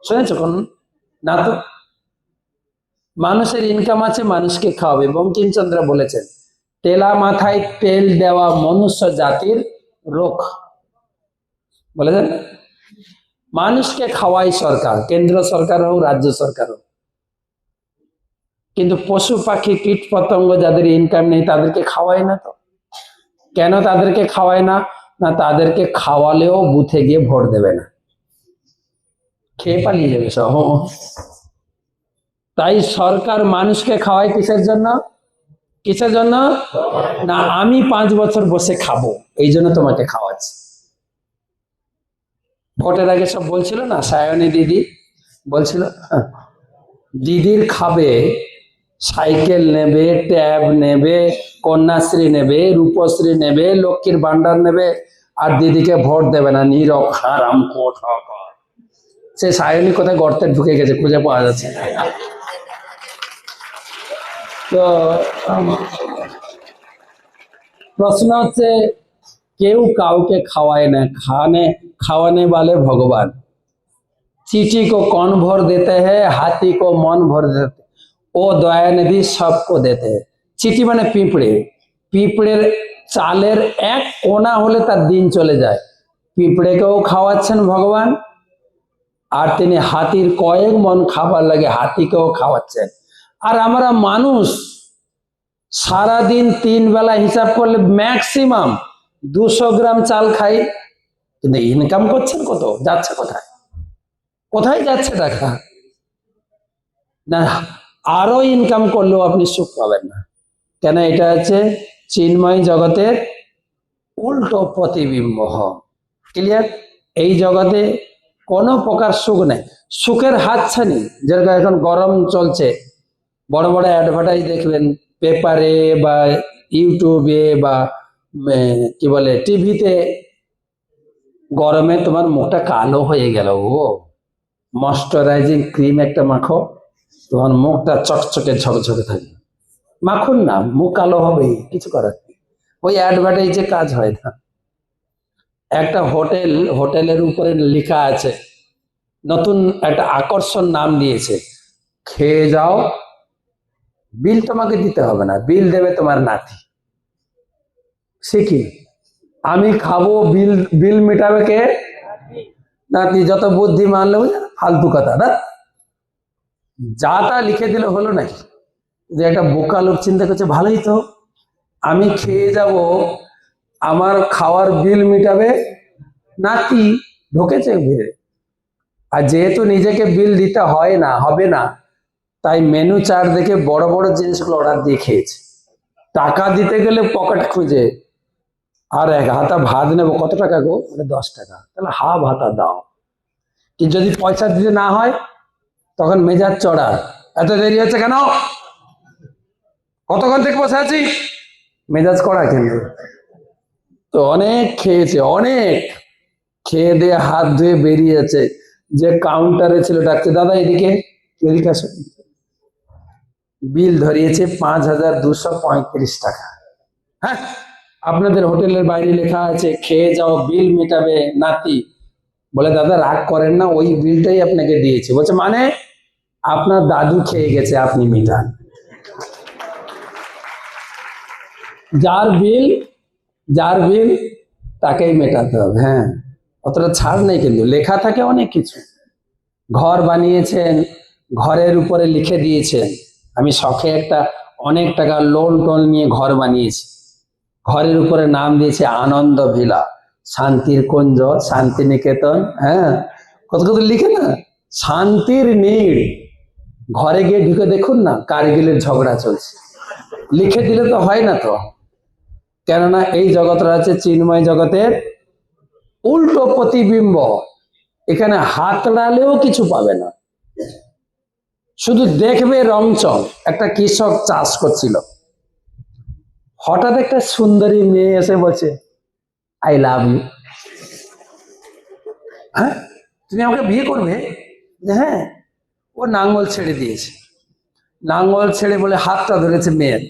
শুনেছ কোন? না তো। মানুষের ইনকাম আছে, মানুষকে খাওয়াবে। বঙ্কিমচন্দ্র বলেছেন, তেলা মাথায় তেল দেওয়া মনুষ্য জাতির রোগ, বলেছেন। মানুষকে খাওয়াই সরকার, কেন্দ্র সরকার হোক, রাজ্য সরকার হোক। কিন্তু পশু পাখি, কীট পতঙ্গ যাদের ইনকাম নেই, তাদেরকে খাওয়ায় না তো। কেন তাদেরকে খাওয়ায় না? না তাদেরকে খাওয়ালেও বুথে গিয়ে ভোট দেবে না, খেয়ে পালিয়ে যাবে সব। তাই সরকার মানুষকে খাওয়ায় কিসের জন্য? কিসের জন্য? না আমি 5 বছর বসে খাবো, এই জন্য তোমাকে খাওয়াচ্ছি। ভোটের আগে সব বলছিল না, সায়নী দিদি বলছিল, দিদির খাবে, সাইকেল নেবে, ট্যাব নেবে, কন্যাশ্রী নেবে, রূপশ্রী নেবে, লক্ষ্মীর ভান্ডার নেবে, আর দিদিকে ভোট দেবে না, নীরব হারাম কোথাকার। সে সায়নী কোথায় গর্তে ঢুকে গেছে, খুঁজে পাওয়া যাচ্ছে না। তো প্রশ্ন হচ্ছে, কেউ কাউকে খাওয়ায় না, খাওয়াने वाले भगवान। चींटी को कौन भर देते हैं, हाथी को मन भर देते, ও দয়ানিধি सबको देते हैं। চিটি মানে পিঁপড়ে, পিঁপড়ের চালের এক কোনা হলে তার দিন চলে যায়, পিঁপড়েকেও খাওয়াচ্ছেন ভগবান, আর তিনি হাতির কয়েক মন খাবার লাগে হাতিকেও খাওয়াচ্ছেন। আর আমরা মানুষ সারাদিন 3 বেলা হিসাব করলে ম্যাক্সিমাম 200 গ্রাম চাল খাই, কিন্তু ইনকাম করছেন কত, যাচ্ছে কোথায়, কোথায় যাচ্ছে টাকা? না, আরো ইনকাম করলেও আপনি সুখ পাবেন না। কেন? এটা হচ্ছে চিন্ময় জগতের উল্টো প্রতিবিম্ব। ক্লিয়ার? এই জগতে কোনো প্রকার সুখ নেই, সুখের হাতছানি। যেরকম এখন গরম চলছে, বড় বড় অ্যাডভার্টাইজ দেখবেন পেপারে বা ইউটিউবে বা কি বলে টিভিতে, গরমে তোমার মুখটা কালো হয়ে গেল, ও ময়শ্চারাইজিং ক্রিম একটা মাখো, তোমার মুখটা চকচকে ঝকঝকে থাকবে। মাখুন না, মুখ কালো হবে, কিছু করার নেই। ওই অ্যাডভার্টাইজে কাজ হয় না। একটা হোটেলের উপরে লেখা আছে, নতুন একটা আকর্ষণ নাম দিয়েছে, খেয়ে যাও, বিল তোমাকে দিতে হবে না, বিল দেবে তোমার নাতি। সে কি? আমি খাবো, বিল মেটাবে কে? নাতি। যত বুদ্ধিমান লোক, ফালতু কথা না, যা তা লিখে দিলে হলো নাকি? যে একটা বোকা লোক চিন্তা করছে, ভালোই তো, আমি খেয়ে যাব, আমার খাওয়ার বিল মেটাবে নাতি, ঢোকেছে ভিড়ে। আর যেহেতু নিজেকে বিল দিতে হয় না, হবে না, তাই মেনু চার্ট দেখে বড় বড় জিনিসগুলো অর্ডার দিয়ে খেয়েছে। টাকা দিতে গেলে পকেট খুঁজে, আর 1 হাতা ভাত নেবো, কত টাকা গো? 10 টাকা। তাহলে হাফ হাতা দাও। কি যদি পয়সা দিতে না হয়, তখন মেজাজ চড়া, এত দেরি হচ্ছে কেন, কতক্ষণ থেকে বসে আছি, মেজাজ কড়া কেন? তো অনেক খেয়েছে, অনেক খেয়ে দিয়ে হাত ধুয়ে বেরিয়েছে, যে কাউন্টারে ছিল ডাকছে, দাদা এদিকে, এদিকে আসো। বিল ধরিয়েছে 5235 টাকা। হ্যাঁ, আপনাদের হোটেলের বাইরে লেখা আছে খেয়ে যাও, বিল মেটাবে নাতি। বলে, দাদা রাগ করেন না, ওই বিলটাই আপনাকে দিয়েছে। বলছে, মানে? আপনার দাদু খেয়ে গেছে, আপনি মেটান। যার বিল তাকেই মেটাতে হবে। হ্যাঁ, অতটা ছাড় নেই, কিন্তু লেখা থাকে অনেক কিছু। ঘর বানিয়েছেন, ঘরের উপরে লিখে দিয়েছেন, আমি শখে একটা অনেক টাকা লোন টোন নিয়ে ঘর বানিয়েছি, ঘরের উপরে নাম দিয়েছে আনন্দ ভিলা, শান্তির কুঞ্জ, শান্তিনিকেতন। হ্যাঁ, কত কত লিখে না, শান্তির নীড়। ঘরে গিয়ে ঢুকে দেখুন না, কারগিলের ঝগড়া চলছে। লিখে দিলে তো হয় না তো, কেননা এই জগৎটা আছে চিন্ময় জগতের উল্টো প্রতিবিম্ব। এখানে হাতড়ালেও কিছু পাবে না, শুধু দেখবে রংচং। একটা কৃষক চাষ করছিল, হঠাৎ একটা সুন্দরী মেয়ে এসে বলছে, আই লাভ ইউ। হ্যাঁ, তুমি আমাকে বিয়ে করবে? হ্যাঁ। ও নাঙ্গল ছেড়ে দিয়েছে, নাঙ্গল ছেড়ে বলে হাতটা ধরেছে মেয়ের,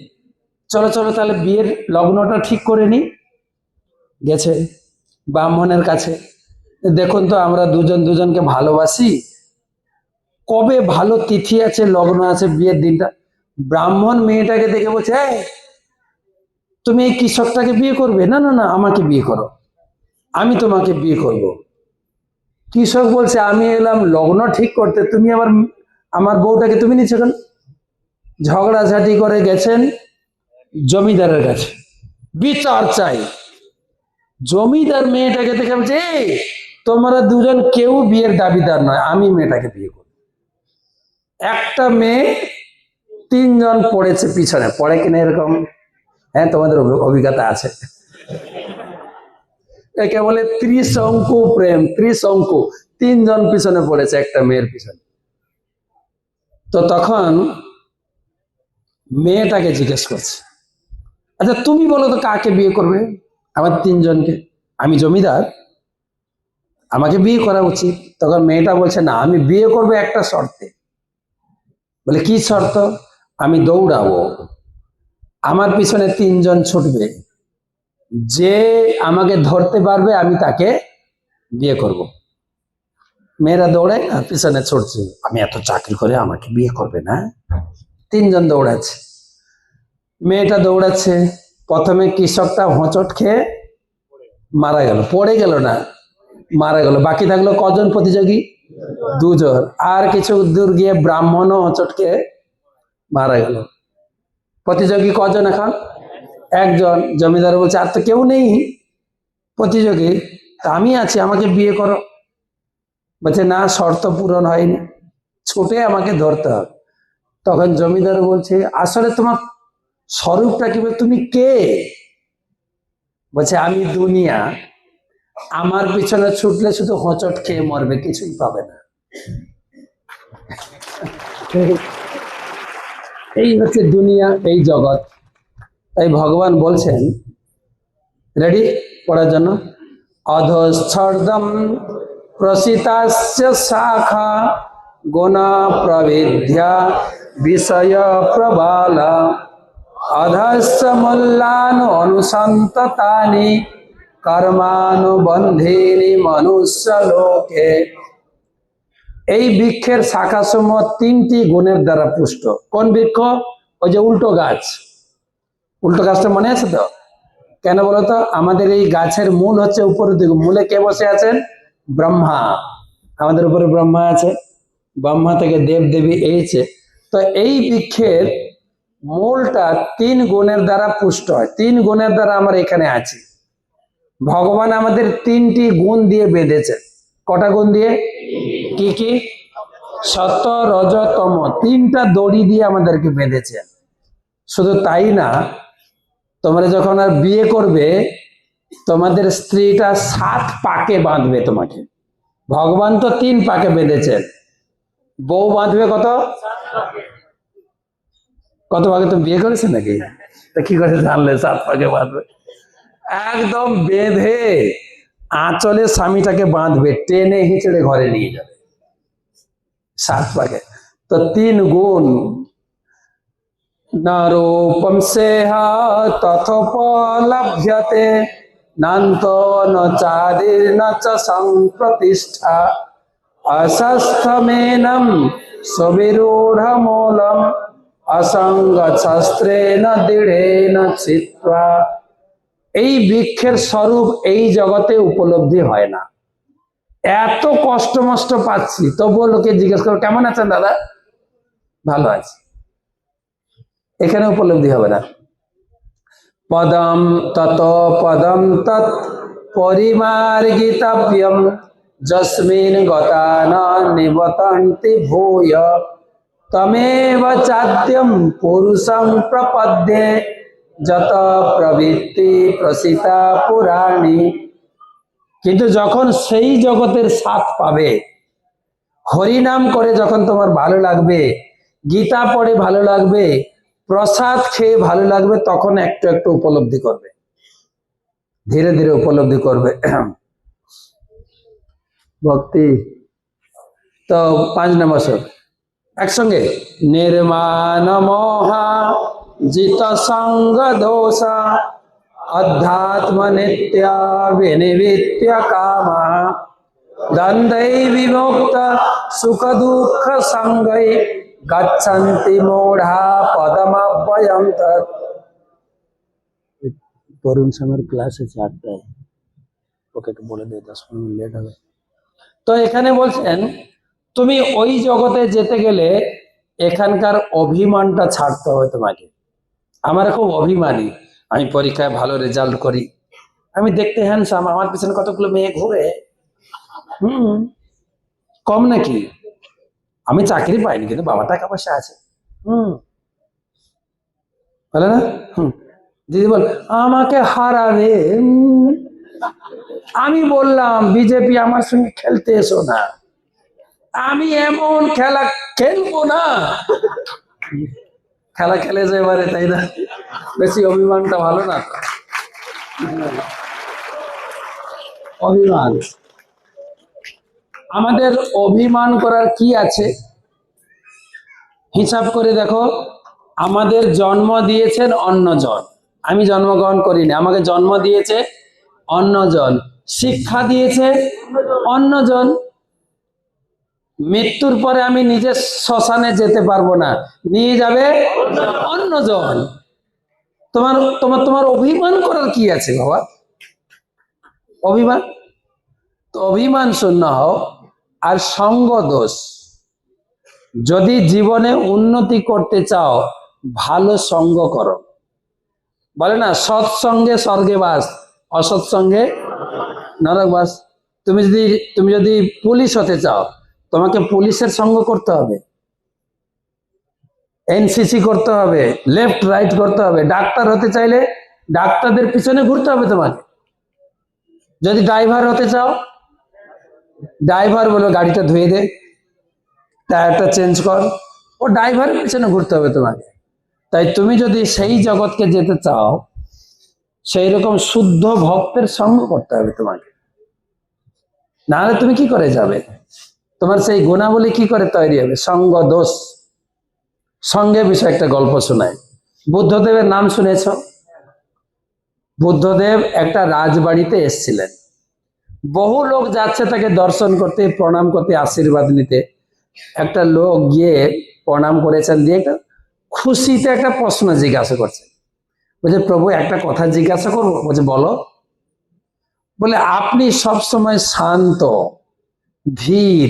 চলো চলো তাহলে বিয়ের লগ্নটা ঠিক করে নি। গেছে ব্রাহ্মণের কাছে, দেখুন তো আমরা দুজনকে ভালোবাসি, কবে ভালো তিথি আছে, লগ্ন আছে, বিয়ের দিনটা। ব্রাহ্মণ মেয়েটাকে দেখে বলছে, তুমি এই কৃষকটাকে বিয়ে করবে? না না না, আমাকে বিয়ে করো, আমি তোমাকে বিয়ে করব। কৃষক বলছে, আমি এলাম লগ্ন ঠিক করতে, তুমি আমার বউটাকে তুমি নিচ্ছ কেন? ঝগড়াঝাটি করে গেছেন জমিদারের কাছে, বিচার চাই। জমিদার মেয়েটাকে দেখে বলছে, তোমরা দুজন কেউ বিয়ের দাবিদার নয়, আমি মেয়েটাকে বিয়ে করব। একটা মেয়ে 3 জন পড়েছে পিছনে, পড়ে কিনা এরকম? হ্যাঁ, তোমাদের অভিজ্ঞতা আছে। একে বলে ত্রিশঙ্কু প্রেম, ত্রিশঙ্কু। 3 জন পিছনে পড়েছে একটা মেয়ের পিছনে। তো তখন মেয়েটাকে জিজ্ঞেস করছে, আচ্ছা তুমি বলো তো কাকে বিয়ে করবে? আমার 3 জনকে, আমি জমিদার, আমাকে বিয়ে করা উচিত। তখন মেয়েটা বলছে, না, আমি বিয়ে করবো একটা শর্তে। বলে, কি শর্ত? আমি দৌড়াবো, আমার পিছনে 3 জন ছুটবে, যে আমাকে ধরতে পারবে আমি তাকে বিয়ে করব। মেয়েরা দৌড়ে আর পিছনে ছুটছে, আমি এত চাকরি করে আমাকে বিয়ে করবে না। তিনজন দৌড়াচ্ছে, মেয়েটা দৌড়াচ্ছে। প্রথমে কৃষকটা হোঁচট খেয়ে মারা গেল, পড়ে গেল না, মারা গেল। বাকি থাকলো কজন প্রতিযোগী? দুজন। আর কিছু দূর গিয়ে ব্রাহ্মণও হোঁচট খেয়ে মারা গেল। প্রতিযোগী কজন এখন? একজন। জমিদার বলছে আর তো কেউ নেই প্রতিযোগী, তা আমি আছি, আমাকে বিয়ে করো। বলছে না, শর্ত পূরণ হয়নি, ছুটে আমাকে ধরতে হবে। তখন জমিদার বলছে আসলে তোমার স্বরূপটা কি, তুমি কে? বলছে আমি দুনিয়া, আমার পিছনে ছুটলে শুধু হোঁচট খেয়ে মরবে, কিছুই পাবে না। এই হচ্ছে দুনিয়া, এই জগৎ। তাই ভগবান বলছেন, রেডি পড়ার জন্য, অধঃস্থর্দম প্রসিতাস্য শাখা গুণা প্রবিদ্যা বিষয় প্রবালা অধস্য মূল্যানু অনুসন্ততানি কর্মানুবন্ধীনি মনুষ্য লোকে। এই বৃক্ষের শাখাসমূহ তিনটি গুণের দ্বারা পুষ্ট। কোন বৃক্ষ? ওই যে উল্টো গাছ। উল্টো গাছটা মনে আছে তো? কেন বলতো? আমাদের এই গাছের মূল হচ্ছে উপরের দিকে, মূলে কে বসে আছেন? ব্রহ্মা। আমাদের উপরে ব্রহ্মা আছে, ব্রহ্মা থেকে দেব দেবী এইছে। তো এই বৃক্ষের মূলটা তিন গুণের দ্বারা পুষ্ট হয়। তিন গুণের দ্বারা আমরা এখানে আছি। ভগবান আমাদের তিনটি গুণ দিয়ে বেঁধেছে। কটা গুণ দিয়ে? কি কি? সত্য রজ তম, তিনটা দড়ি দিয়ে আমাদেরকে বেঁধেছে। শুধু তাই না, তোমরা যখন আর বিয়ে করবে, তোমাদের স্ত্রীটা 7 পাকে বাঁধবে তোমাকে। ভগবান তো 3 পাকে বেঁধেছেন, বউ বাঁধবে কত? কত পাকে? তুমি বিয়ে করেছো নাকি? তা কি করে জানলে 7 পাকে বাঁধবে? একদম বেঁধে আঁচলে স্বামীটাকে বাঁধবে, টেনে হিচড়ে ঘরে নিয়ে যাবে 7 পাকে। তো 3 গুণ। না রূপম সেহা তথোপলভ্যতে নান্ত ন চাদির ন চ সংপ্রতিষ্ঠা অসস্থমেনম সুবিরূঢ়মূলম অসঙ্গ শাস্ত্রেণ দৃঢ়েন চিত্বা। এই বৃক্ষের স্বরূপ এই জগতে উপলব্ধি হয় না। এত কষ্ট মষ্ট পাচ্ছি, তবুও লোকে জিজ্ঞেস করো কেমন আছেন দাদা? ভালো আছে। এখানে উপলব্ধি হবে না। পদম তত পদম তৎ পরিমার্গিতব্যম যস্মিন গতা ন নিবতন্তি ভূয় তমেব চাদ্যম পুরুষং প্রপদ্যে যত প্রবৃত্তি প্রসিতা পুরাণী। কিন্তু যখন সেই জগতের স্বাদ পাবে, হরিনাম করে যখন তোমার ভালো লাগবে, গীতা পড়ে ভালো লাগবে, প্রসাদ খেয়ে ভালো লাগবে, তখন একটু একটু উপলব্ধি করবে, ধীরে ধীরে উপলব্ধি করবে ভক্তি। তো 5 নম্বর সব একসঙ্গে, নির্মাণ মোহা জিত সঙ্গ দোষা অধ্যাত্ম নিত্যা বিনিবৃত্য কামা দ্বন্দ্বৈ বিমুক্ত সুখ দুঃখ সঙ্গৈ গচ্ছন্তি মূঢ়া পদমব্যয়ম তৎ। তরুণ সঙ্গের ক্লাস আছে 8টায়, ওকে একটু বলে দে 10 মিনিট লেট হবে। তো এখানে বলছেন তুমি ওই জগতে যেতে গেলে এখানকার অভিমানটা ছাড়তে হবে তোমাকে। আমার খুব অভিমানী, আমি পরীক্ষায় ভালো রেজাল্ট করি, আমি দেখতে হ্যান্ডসাম, আমার পিছনে কতগুলো মেয়ে ঘুরে, কম নাকি? আমি চাকরি পাইনি কিন্তু বাবা টাকা পয়সা আছে, বলে না? দিদি বল আমাকে হারাবে। আমি বললাম বিজেপি আমার সঙ্গে খেলতে এসো না, আমি এমন খেলা খেলবো না। খেলা খেলেছে এবারে, তাই না? বেশি অভিমানটা ভালো না। অভিমান, আমাদের অভিমান করার কি আছে? হিসাব করে দেখো, আমাদের জন্ম দিয়েছেন অন্যজন, আমি জন্মগ্রহণ করিনি, আমাকে জন্ম দিয়েছে অন্যজন, শিক্ষা দিয়েছে অন্যজন। মৃত্যুর পরে আমি নিজে শ্মশানে যেতে পারবো না, নিয়ে যাবে অন্যজন। তোমার তোমার তোমার অভিমান করার কি আছে বাবা? অভিমান তো অভিমান শূন্য হও। আর সঙ্গ দোষ, যদি জীবনে উন্নতি করতে চাও ভালো সঙ্গ করো। বলে না সৎসঙ্গে স্বর্গে বাস, অসৎসঙ্গে নরক বাস। তুমি যদি পুলিশ হতে চাও, তোমাকে পুলিশের সঙ্গ করতে হবে, এনসিসি করতে হবে, লেফট রাইট করতে হবে। ডাক্তার হতে চাইলে ডাক্তারদের পিছনে ঘুরতে হবে তোমাকে। যদি ড্রাইভার হতে চাও, ড্রাইভার বলো গাড়িটা ধুয়ে দে, টায়ারটা চেঞ্জ কর, ও ড্রাইভারের পিছনে ঘুরতে হবে তোমাকে। তাই তুমি যদি সেই জগৎকে যেতে চাও, সেই রকম শুদ্ধ ভক্তের সঙ্গ করতে হবে তোমাকে, নাহলে তুমি কি করে যাবে? তোমার সেই গুণাবলী কি করে তৈরি হবে? সঙ্গ দোষ। সঙ্গে বিষয় একটা গল্প শোনায়। বুদ্ধদেবের নাম শুনেছ? বুদ্ধদেব একটা রাজবাড়িতে এসেছিলেন, বহু লোক যাচ্ছে তাকে দর্শন করতে, প্রণাম করতে, আশীর্বাদ নিতে। একটা লোক গিয়ে প্রণাম করেছেন, দিয়ে একটা খুশিতে একটা প্রশ্ন জিজ্ঞাসা করছে। বলছে, প্রভু একটা কথা জিজ্ঞাসা করবো? বলছে, বলো। বলে, আপনি সব সময় শান্ত, ধীর,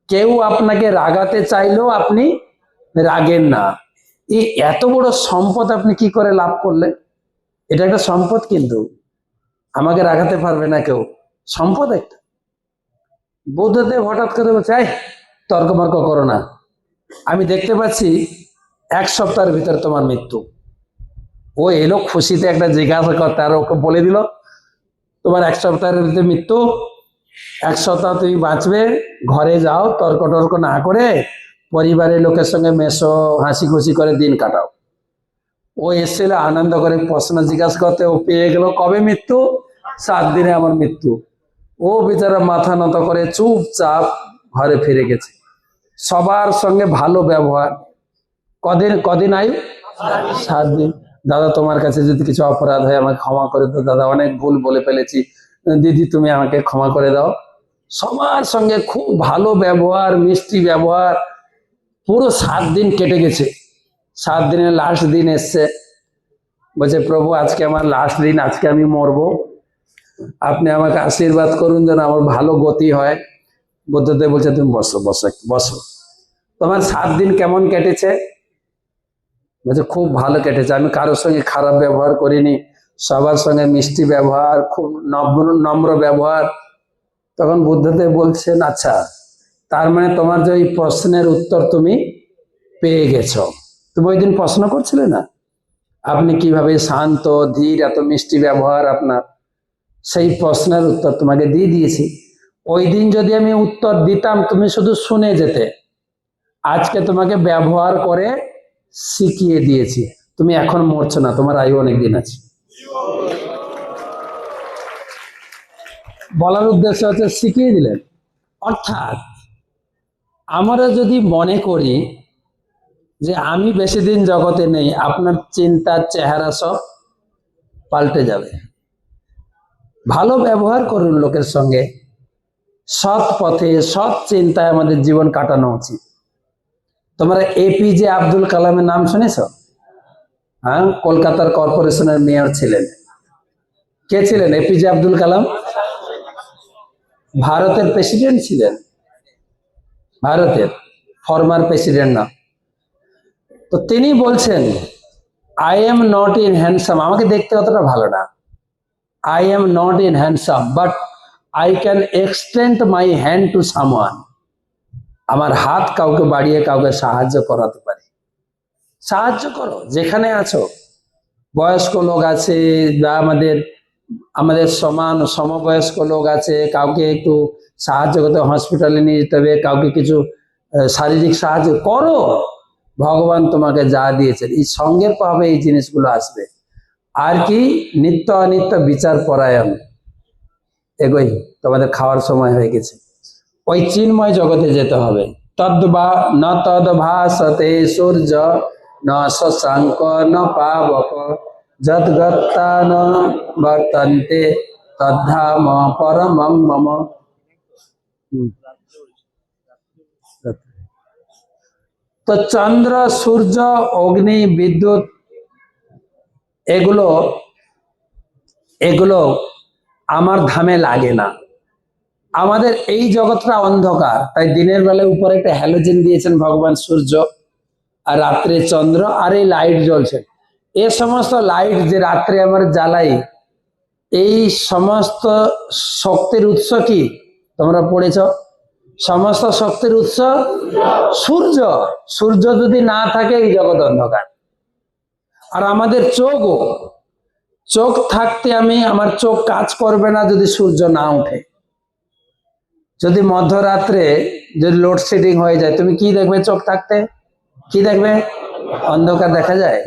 কেউ আপনাকে রাগাতে চাইলেও আপনি রাগেন না, এই এত বড় সম্পদ আপনি কি করে লাভ করলেন? এটা একটা সম্পদ, কিন্তু আমাকে রাগাতে পারবে না কেউ, সম্পদ একটা। বুদ্ধদেব হঠাৎ করে বলছে, এই তর্ক মর্ক করো না, আমি দেখতে পাচ্ছি 1 সপ্তাহের ভিতরে তোমার মৃত্যু। ও এলো খুশিতে একটা জিজ্ঞাসা করতে, আর ওকে বলে দিল তোমার 1 সপ্তাহের ভিতরে মৃত্যু, 1 সপ্তাহ তুমি বাঁচবে, ঘরে যাও, তর্ক টর্ক না করে পরিবারের লোকের সঙ্গে মেশো, হাসি খুশি করে দিন কাটাও। ও এসেছিল আনন্দ করে প্রশ্ন জিজ্ঞাসা করতে, ও পেয়ে গেল কবে মৃত্যু? 7 দিনে আমার মৃত্যু। ও বেচারা মাথা নত করে চুপচাপ ঘরে ফিরে গেছে। সবার সঙ্গে ভালো ব্যবহার। কদিন আয়ু? 7 দিন। দাদা তোমার কাছে যদি কিছু অপরাধ হয় আমাকে ক্ষমা করে দাও, দাদা অনেক ভুল বলে ফেলেছি, দিদি তুমি আমাকে ক্ষমা করে দাও। সবার সঙ্গে খুব ভালো ব্যবহার, মিষ্টি ব্যবহার। পুরো 7 দিন কেটে গেছে। 7 দিনের লাস্ট দিন এসছে, বলছে, প্রভু আজকে আমার লাস্ট দিন, আজকে আমি মরবো, আপনি আমাকে আশীর্বাদ করুন যেন আমার ভালো গতি হয়। বুদ্ধদেব বলছে, তুমি বসো বসো বসো। তোমার 7 দিন কেমন কেটেছে? বলছে, খুব ভালো কেটেছে, আমি কারোর সঙ্গে খারাপ ব্যবহার করিনি, সবার সঙ্গে মিষ্টি ব্যবহার, খুব নম্র ব্যবহার। তখন বুদ্ধদেব বলছেন, আচ্ছা, তার মানে তোমার যে এই প্রশ্নের উত্তর তুমি পেয়ে গেছো। তুমি ওই দিন প্রশ্ন করছিলে না আপনি কিভাবে শান্ত, ধীর, এত মিষ্টি ব্যবহার আপনার, সেই প্রশ্নের উত্তর তোমাকে দিয়ে দিয়েছি। ওই দিন যদি আমি উত্তর দিতাম, তুমি শুধু শুনে যেতে, আজকে তোমাকে ব্যবহার করে শিখিয়ে দিয়েছি, তুমি এখন মরছো না, তোমার আয়ু অনেক দিন আছে। বলার উদ্দেশ্য হচ্ছে শিখিয়ে দিলেন। অর্থাৎ আমরা যদি মনে করি যে আমি বেশি দিন জগতে নেই, আপনার চিন্তার চেহারা সব পাল্টে যাবে। ভালো ব্যবহার করুন লোকের সঙ্গে, সৎ পথে, সৎ চিন্তায় আমাদের জীবন কাটানো উচিত। তোমরা এপিজে আব্দুল কালামের নাম শুনেছ? হ্যাঁ, কলকাতার কর্পোরেশনের মেয়র ছিলেন। কে ছিলেন এপিজে আব্দুল কালাম? ভারতের প্রেসিডেন্ট ছিলেন, ভারতের ফর্মার প্রেসিডেন্ট না। তো তিনি বলছেন, I am not in handsome, আমাকে দেখতে অতটা ভালো না, I am not in handsome but I can extend my hand to someone, আমার হাত কাউকে বাড়িয়ে কাউকে সাহায্য করাতে পারি। সাহায্য করো যেখানে আছো। বয়স্ক লোক আছে, বা আমাদের সমান সমবয়স্ক লোক আছে, কাউকে একটু সাহায্য করতে, হসপিটালে নিয়ে যেতে হবে, কাউকে কিছু শারীরিক সাহায্য করো। ভগবান তোমাকে যা দিয়েছেন, এই সঙ্গের পাবে এই জিনিসগুলো আসবে। আর কি, নিত্য অনিত্য বিচার পরায়ণ। এগোই, তোমাদের খাওয়ার সময় হয়ে গেছে। ওই চিন্ময় জগতে যেতে হবে। তদ্বা ন তদ ভাসতে সূর্য, ন শশাঙ্ক, ন পাবক, যদ্গত্তান বর্তন্তে তদ্ধাম পরমং মম। তো চন্দ্র, সূর্য, অগ্নি, বিদ্যুৎ এগুলো এগুলো আমার ধামে লাগে না। আমাদের এই জগৎটা অন্ধকার, তাই দিনের বেলায় উপরে একটা হ্যালোজেন দিয়েছেন ভগবান সূর্য, আর রাত্রে চন্দ্র, আর এই লাইট জ্বলছে। এ সমস্ত লাইট যে রাত্রে আমরা জ্বালাই, এই সমস্ত শক্তির উৎস কি তোমরা পড়েছ? সমস্ত শক্তির উৎস সূর্য। সূর্য যদি না থাকে এই জগৎ অন্ধকার। আর আমাদের চোখও, চোখ থাকতে আমার চোখ কাজ করবে না যদি সূর্য না ওঠে। যদি মধ্যরাত্রে যদি লোডশেডিং হয়ে যায়, তুমি কি দেখবে? চোখ থাকতে কি দেখবে? অন্ধকার দেখা যায়।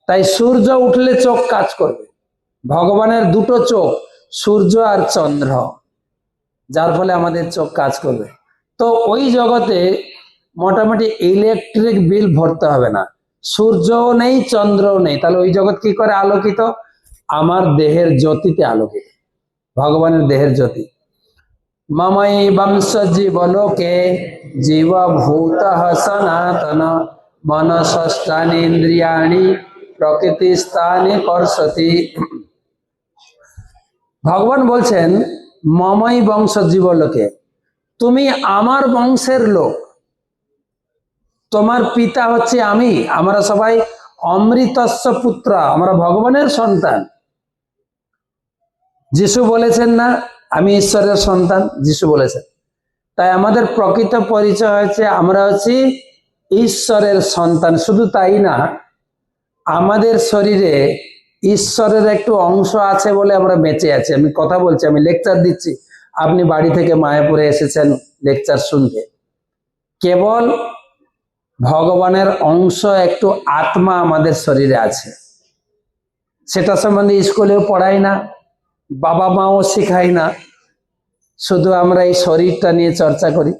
তাই সূর্য উঠলে চোখ কাজ করবে। ভগবানের দুটো চোখ, সূর্য আর চন্দ্র, যার ফলে আমাদের চোখ কাজ করবে। তো ওই জগতে মোটামুটি ইলেকট্রিক বিল ভরতে হবে না। সূর্যও নেই, চন্দ্রও নেই, তাহলে ওই জগৎ কি করে আলোকিত? আমার দেহের জ্যোতিতে আলোকিত, ভগবানের দেহের জ্যোতি। মমৈ বংশ জীবলোকে জীবভূত সনাতন মনষষ্ঠানি ইন্দ্রিয়াণি প্রকৃতি স্থানে কর্ষতি। ভগবান বলছেন মমৈ বংশ জীবলোকে, তুমি আমার বংশের লোক, তোমার পিতা হচ্ছে আমি, আমরা সবাই অমৃতস্য পুত্র, আমরা ভগবানের সন্তান। যিশু বলেছেন না আমি ঈশ্বরের সন্তান, যিশু বলেছেন। তাই আমাদের প্রকৃত পরিচয় হচ্ছে আমরা হচ্ছি ঈশ্বরের সন্তান। শুধু তাই না, আমাদের শরীরে ঈশ্বরের একটু অংশ আছে বলে আমরা বেঁচে আছি। আমি কথা বলছি, আমি লেকচার দিচ্ছি, আপনি বাড়ি থেকে মায়াপুরে এসেছেন লেকচার শুনতে। কেবল ভগবানের অংশ একটু আত্মা আমাদের শরীরে আছে। সেটা সম্বন্ধে স্কুলেও পড়াই না, বাবা মাও শেখায় না, শুধু আমরা এই শরীরটা নিয়ে চর্চা করি।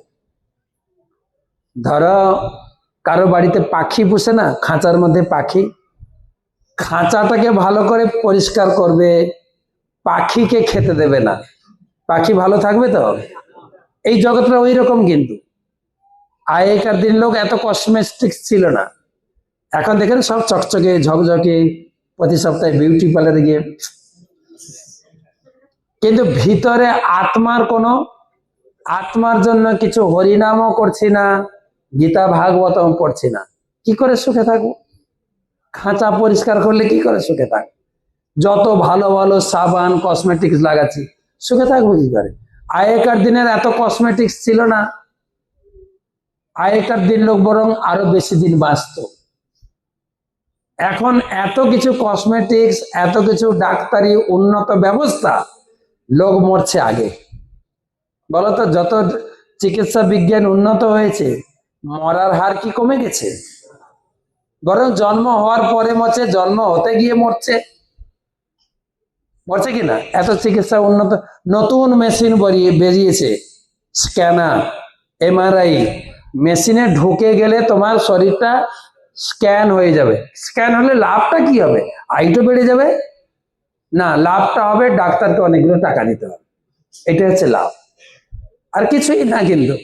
ধরো কারো বাড়িতে পাখি পুষে না, খাঁচার মধ্যে পাখি, খাঁচাটাকে ভালো করে পরিষ্কার করবে, পাখিকে খেতে দেবে না, পাখি ভালো থাকবে তো? এই জগৎটা ওই রকম। কিন্তু আগেকার দিন লোক এত কসমেটিক্স ছিল না, এখন দেখেন সব চকচকে ঝকঝকে, প্রতি সপ্তাহে বিউটি পার্লারে গিয়ে। কিন্তু ভিতরে আত্মার জন্য কিছু হরিনামও করছি না, গীতা ভাগবতম পড়ছি না, কি করে সুখে থাকবো? খাঁচা পরিষ্কার করলে কি করে সুখে থাক? যত ভালো ভালো সাবান কসমেটিক্স লাগাচ্ছি, সুখে থাকবো কি করে? আগেকার দিনের এত কসমেটিক্স ছিল না, আগেকার দিন লোক বরং আরো বেশি দিন বাঁচত। এখন এত কিছু কসমেটিক্স, এত কিছু ডাক্তারি উন্নত ব্যবস্থা, লোক মরছে আগে। বলতো যত চিকিৎসা বিজ্ঞান উন্নত হয়েছে, মরার হার কি কমে গেছে? বরং জন্ম হওয়ার পরে মরছে, জন্ম হতে গিয়ে মরছে। মরছে কিনা? এত চিকিৎসা উন্নত, নতুন মেশিন বেরিয়েছে, স্ক্যানার, এমআরআই মেশিনে ঢুকে গেলে তোমার শরীরটা স্ক্যান হয়ে যাবে। স্ক্যান হলে লাভটা কি হবে? আয়ু বেড়ে যাবে না, লাভটা হবে ডাক্তারকে অনেকগুলো টাকা দিতে হবে, এটা হচ্ছে লাভ, আর কিছুই না। কিন্তু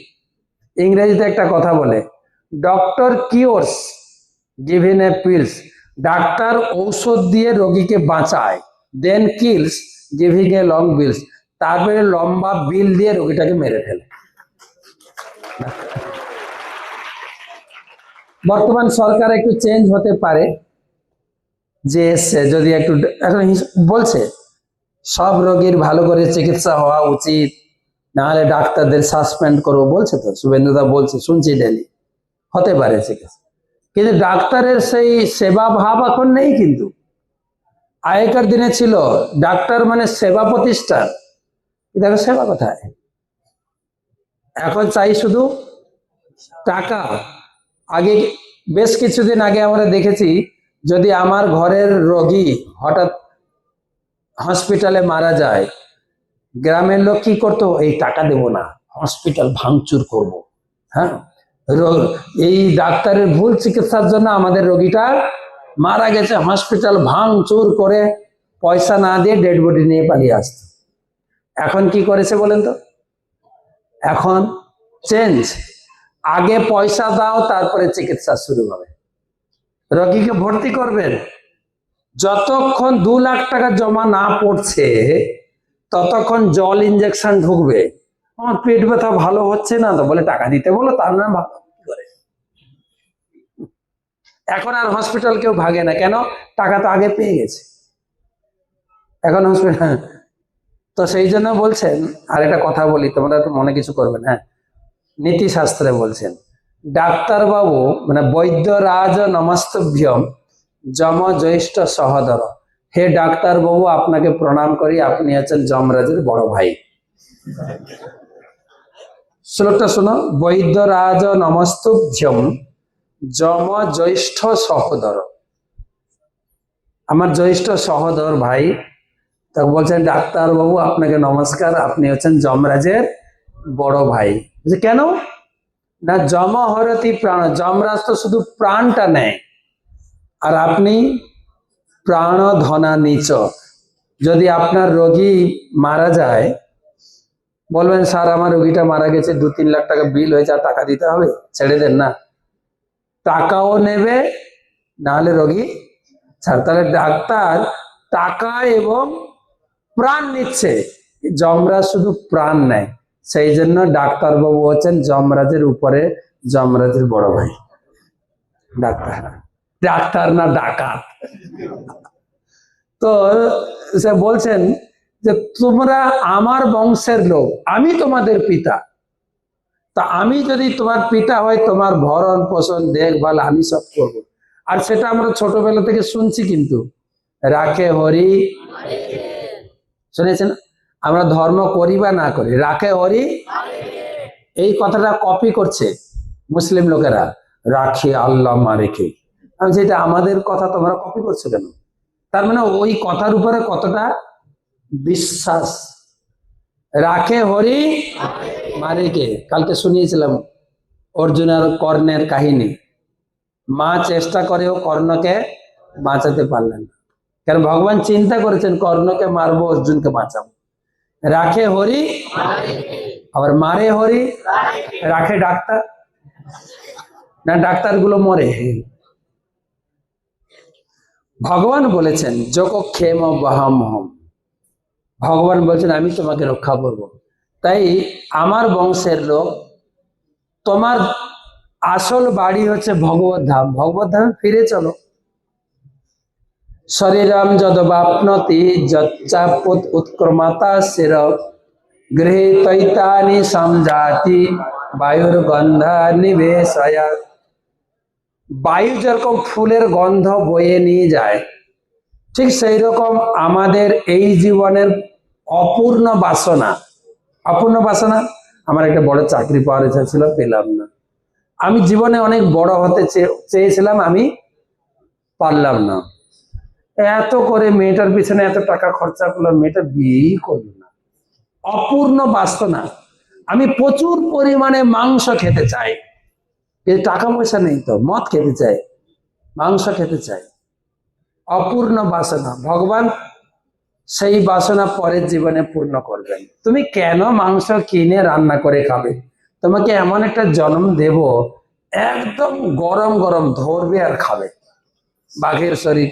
ইংরেজিতে একটা কথা বলে, doctor cures giving a pills, ডাক্তার ঔষধ দিয়ে রোগীকে বাঁচায়, then kills giving a long bills, তারপরে লম্বা বিল দিয়ে রোগীটাকে মেরে ফেলে। বর্তমান সরকার একটু চেঞ্জ হতে পারে, যে যদি একটু এখন বলছে সব রোগীর ভালো করে চিকিৎসা হওয়া উচিত, নাহলে ডাক্তারদের সাসপেন্ড করবো বলছে। তো শুভেন্দুদা বলছে, শুনছি ডেলি, হতে পারে চিকিৎসা, কিন্তু ডাক্তারের সেই সেবা ভাব এখন নেই। কিন্তু আগেকার দিনে ছিল, ডাক্তার মানে সেবা প্রতিষ্ঠান, দেখো সেবা কোথায়? এখন চাই শুধু টাকা। আগে বেশ কিছুদিন আগে আমরা দেখেছি, যদি আমার ঘরের রোগী হঠাৎ হসপিটালে মারা যায়, গ্রামের লোক কি করতো? এই টাকা দেব না, হসপিটাল ভাঙচুর করব। হ্যাঁ, এই ডাক্তারের ভুল চিকিৎসার জন্য আমাদের রোগীটা মারা গেছে, হসপিটাল ভাঙচুর করে পয়সা না দিয়ে ডেড বডি নিয়ে পালিয়ে আসতো। এখন কি করেছে বলেন তো? এখন চেঞ্জ, আগে পয়সা দাও তারপরে চিকিৎসা শুরু হবে। রোগীকে ভর্তি করবেন, যতক্ষণ 2 লাখ টাকা জমা না পড়ছে ততক্ষণ জল ইঞ্জেকশন ঢুকবে। আমার পেট ব্যথা ভালো হচ্ছে না, তো বলে টাকা দিতে বলো, তার নাম ভালো করে। এখন আর হসপিটাল কেউ ভাগে না, কেন? টাকা তো আগে পেয়ে গেছে। এখন হসপিটাল, তো সেই জন্য বলছেন, আর একটা কথা বলি, তোমরা একটু মনে কিছু করবেন। হ্যাঁ, নীতিশাস্ত্রে বলছেন, ডাক্তার বাবু মানে বৈদ্যরাজ নমস্তভ্যম যম জ্যৈষ্ঠ সহোদর। হে ডাক্তার বাবু, আপনাকে প্রণাম করি, আপনি হচ্ছেন যমরাজের বড় ভাই। শ্লোকটা শোনো, বৈদ্যরাজ নমস্তভ্যম যম জ্যৈষ্ঠ সহোদর। আমার জ্যৈষ্ঠ সহোদর ভাই, তখন বলছেন ডাক্তার বাবু আপনাকে নমস্কার, আপনি হচ্ছেন যমরাজের বড় ভাই। কেন না? যম হরতি প্রাণ, যমরাজ তো শুধু প্রাণটা নেয়, আর আপনি প্রাণ ধনা নিচ। যদি আপনার রোগী মারা যায়, বলবেন স্যার আমার রোগীটা মারা গেছে, 2-3 লাখ টাকা বিল হয়েছে, আর টাকা দিতে হবে, ছেড়ে দেন না। টাকাও নেবে, নাহলে রোগী ছাড়। তাহলে ডাক্তার টাকা এবং প্রাণ নিচ্ছে, যমরাজ শুধু প্রাণ নেয়। সেই জন্য ডাক্তার বাবু হচ্ছেন যমরাজের উপরে, যমরাজের বড় ভাই। ডাক্তার, ডাক্তার না ডাকাত। তো সে বলছেন যে তোমরা আমার বংশের লোক, আমি তোমাদের পিতা, তা আমি যদি তোমার পিতা হয়, তোমার ভরণ পোষণ দেখভাল আমি সব করব। আর সেটা আমরা ছোটবেলা থেকে শুনছি, কিন্তু রাখে হরি, শুনেছেন? আমরা ধর্ম করি বা না করি, রাখে হরি, এই কথাটা কপি করছে মুসলিম লোকেরা, রাখে আল্লাহ মারেকে। আমি যেটা আমাদের কথা তোমরা কপি করছো কেন? তার মানে ওই কথার উপরে কতটা বিশ্বাস। রাখে হরি মারেকে, কালকে শুনিয়েছিলাম অর্জুন আর কর্ণের কাহিনী। মা চেষ্টা করেও কর্ণকে বাঁচাতে পারলেন না, কারণ ভগবান চিন্তা করেছেন কর্ণকে মারবো, অর্জুনকে বাঁচাবো। রাখে হরি, আবার মারে হরি। রাখে ডাক্তার না, ডাক্তার গুলো মরে। ভগবান বলেছেন যোগ ক্ষেম বহাম হম, ভগবান বলছেন আমি তোমাকে রক্ষা করব। তাই আমার বংশের লোক, তোমার আসল বাড়ি হচ্ছে ভগবত ধাম, ভগবত ধামে ফিরে চলো। শরীরম যদবাপ্নতি যচ্চাপুত উৎক্রমতা শির গৃহে তৈতানি সমজাতি বায়ুর গন্ধা নিবেশয়া। বায়ু যেরকম ফুলের গন্ধ বয়ে নিয়ে যায়, ঠিক সেই রকম আমাদের এই জীবনের অপূর্ণ বাসনা। অপূর্ণ বাসনা, আমার একটা বড় চাকরি পাওয়ার ইচ্ছা ছিল, পেলাম না। আমি জীবনে অনেক বড় হতে চেয়েছিলাম, আমি পারলাম না। এত করে মেয়েটার পিছনে এত টাকা খরচা করলাম, মেয়েটা বিয়েই করলো না। অপূর্ণ বাসনা। আমি প্রচুর পরিমাণে মাংস খেতে চাই, টাকা পয়সা নেই তো, মদ খেতে চাই, মাংস খেতে চাই। অপূর্ণ বাসনা, ভগবান সেই বাসনা পরের জীবনে পূর্ণ করবেন। তুমি কেন মাংস কিনে রান্না করে খাবে? তোমাকে এমন একটা জন্ম দেব, একদম গরম গরম ধরবে আর খাবে। বাঘের শরীর,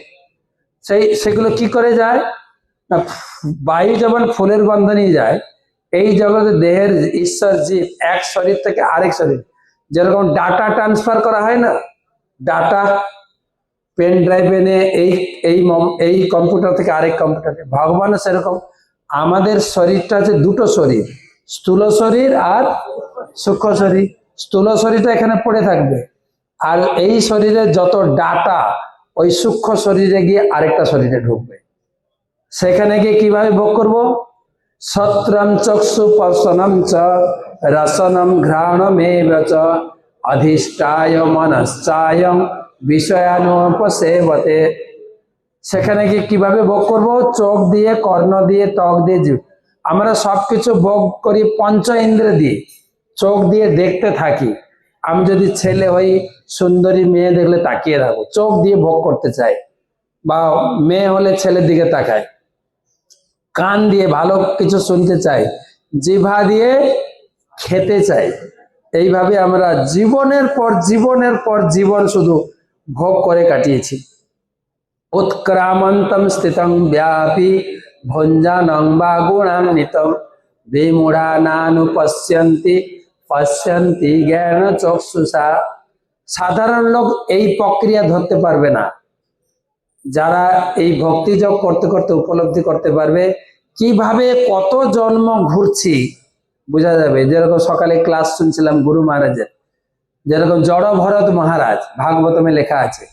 সেগুলো কি করে যায় না, বায়ু যেমন ফুলের গন্ধ নিয়ে যায়, এই জগতে দেহের ঈশ্বর জীব এক শরীর থেকে আরেক শরীর, যেরকম ডাটা ট্রান্সফার করা হয় না, ডাটা পেন ড্রাইভে নিয়ে এই কম্পিউটার থেকে আরেক কম্পিউটারে, ভগবানও সেরকম। আমাদের শরীরটা হচ্ছে দুটো শরীর, স্থূল শরীর আর সূক্ষ্ম শরীর। স্থূল শরীরটা এখানে পড়ে থাকবে, আর এই শরীরে যত ডাটা ওই সূক্ষ্ম শরীরে গিয়ে আরেকটা শরীরে ঢুকবে। সেখানে গিয়ে কিভাবে ভোগ করব? সত্রম চক্ষু পশনম চ রসনম ঘ্রাণমেব চ অধিষ্ঠায় মনশ্চায়ং বিষয়ানুপসেবতে। সেখানে গিয়ে কিভাবে ভোগ করব? চোখ দিয়ে, কর্ণ দিয়ে, ত্বক দিয়ে, জীব। আমরা সবকিছু ভোগ করি পঞ্চ ইন্দ্রিয় দিয়ে, চোখ দিয়ে দেখতে থাকি, আমি যদি ছেলে হই, সুন্দরী মেয়ে দেখলে তাকিয়ে থাকবো, চোখ দিয়ে ভোগ করতে চাই, বা মেয়ে হলে ছেলের দিকে তাকায়, কান দিয়ে ভালো কিছু শুনতে চাই, জিহ্বা দিয়ে খেতে চাই। এইভাবে আমরা জীবনের পর জীবন শুধু ভোগ করে কাটিয়েছি। উৎক্রামন্তম স্থিতং ব্যাপী ভঞ্জানং বা গুণান্বিতম বিমূঢ়ানানুপশ্যন্তি পশ্যন্তি জ্ঞান চক্ষুষা। সাধারণ লোক এই প্রক্রিয়া ধরতে পারবে না। যারা এই ভক্তি যোগ করতে করতে উপলব্ধি করতে পারবে কিভাবে কত জন্ম ঘুরছি, বোঝা যাবে। যেরকম সকালে ক্লাস শুনছিলাম গুরু মহারাজের, যেরকম জড় ভরত মহারাজ, ভাগবতমে লেখা আছে,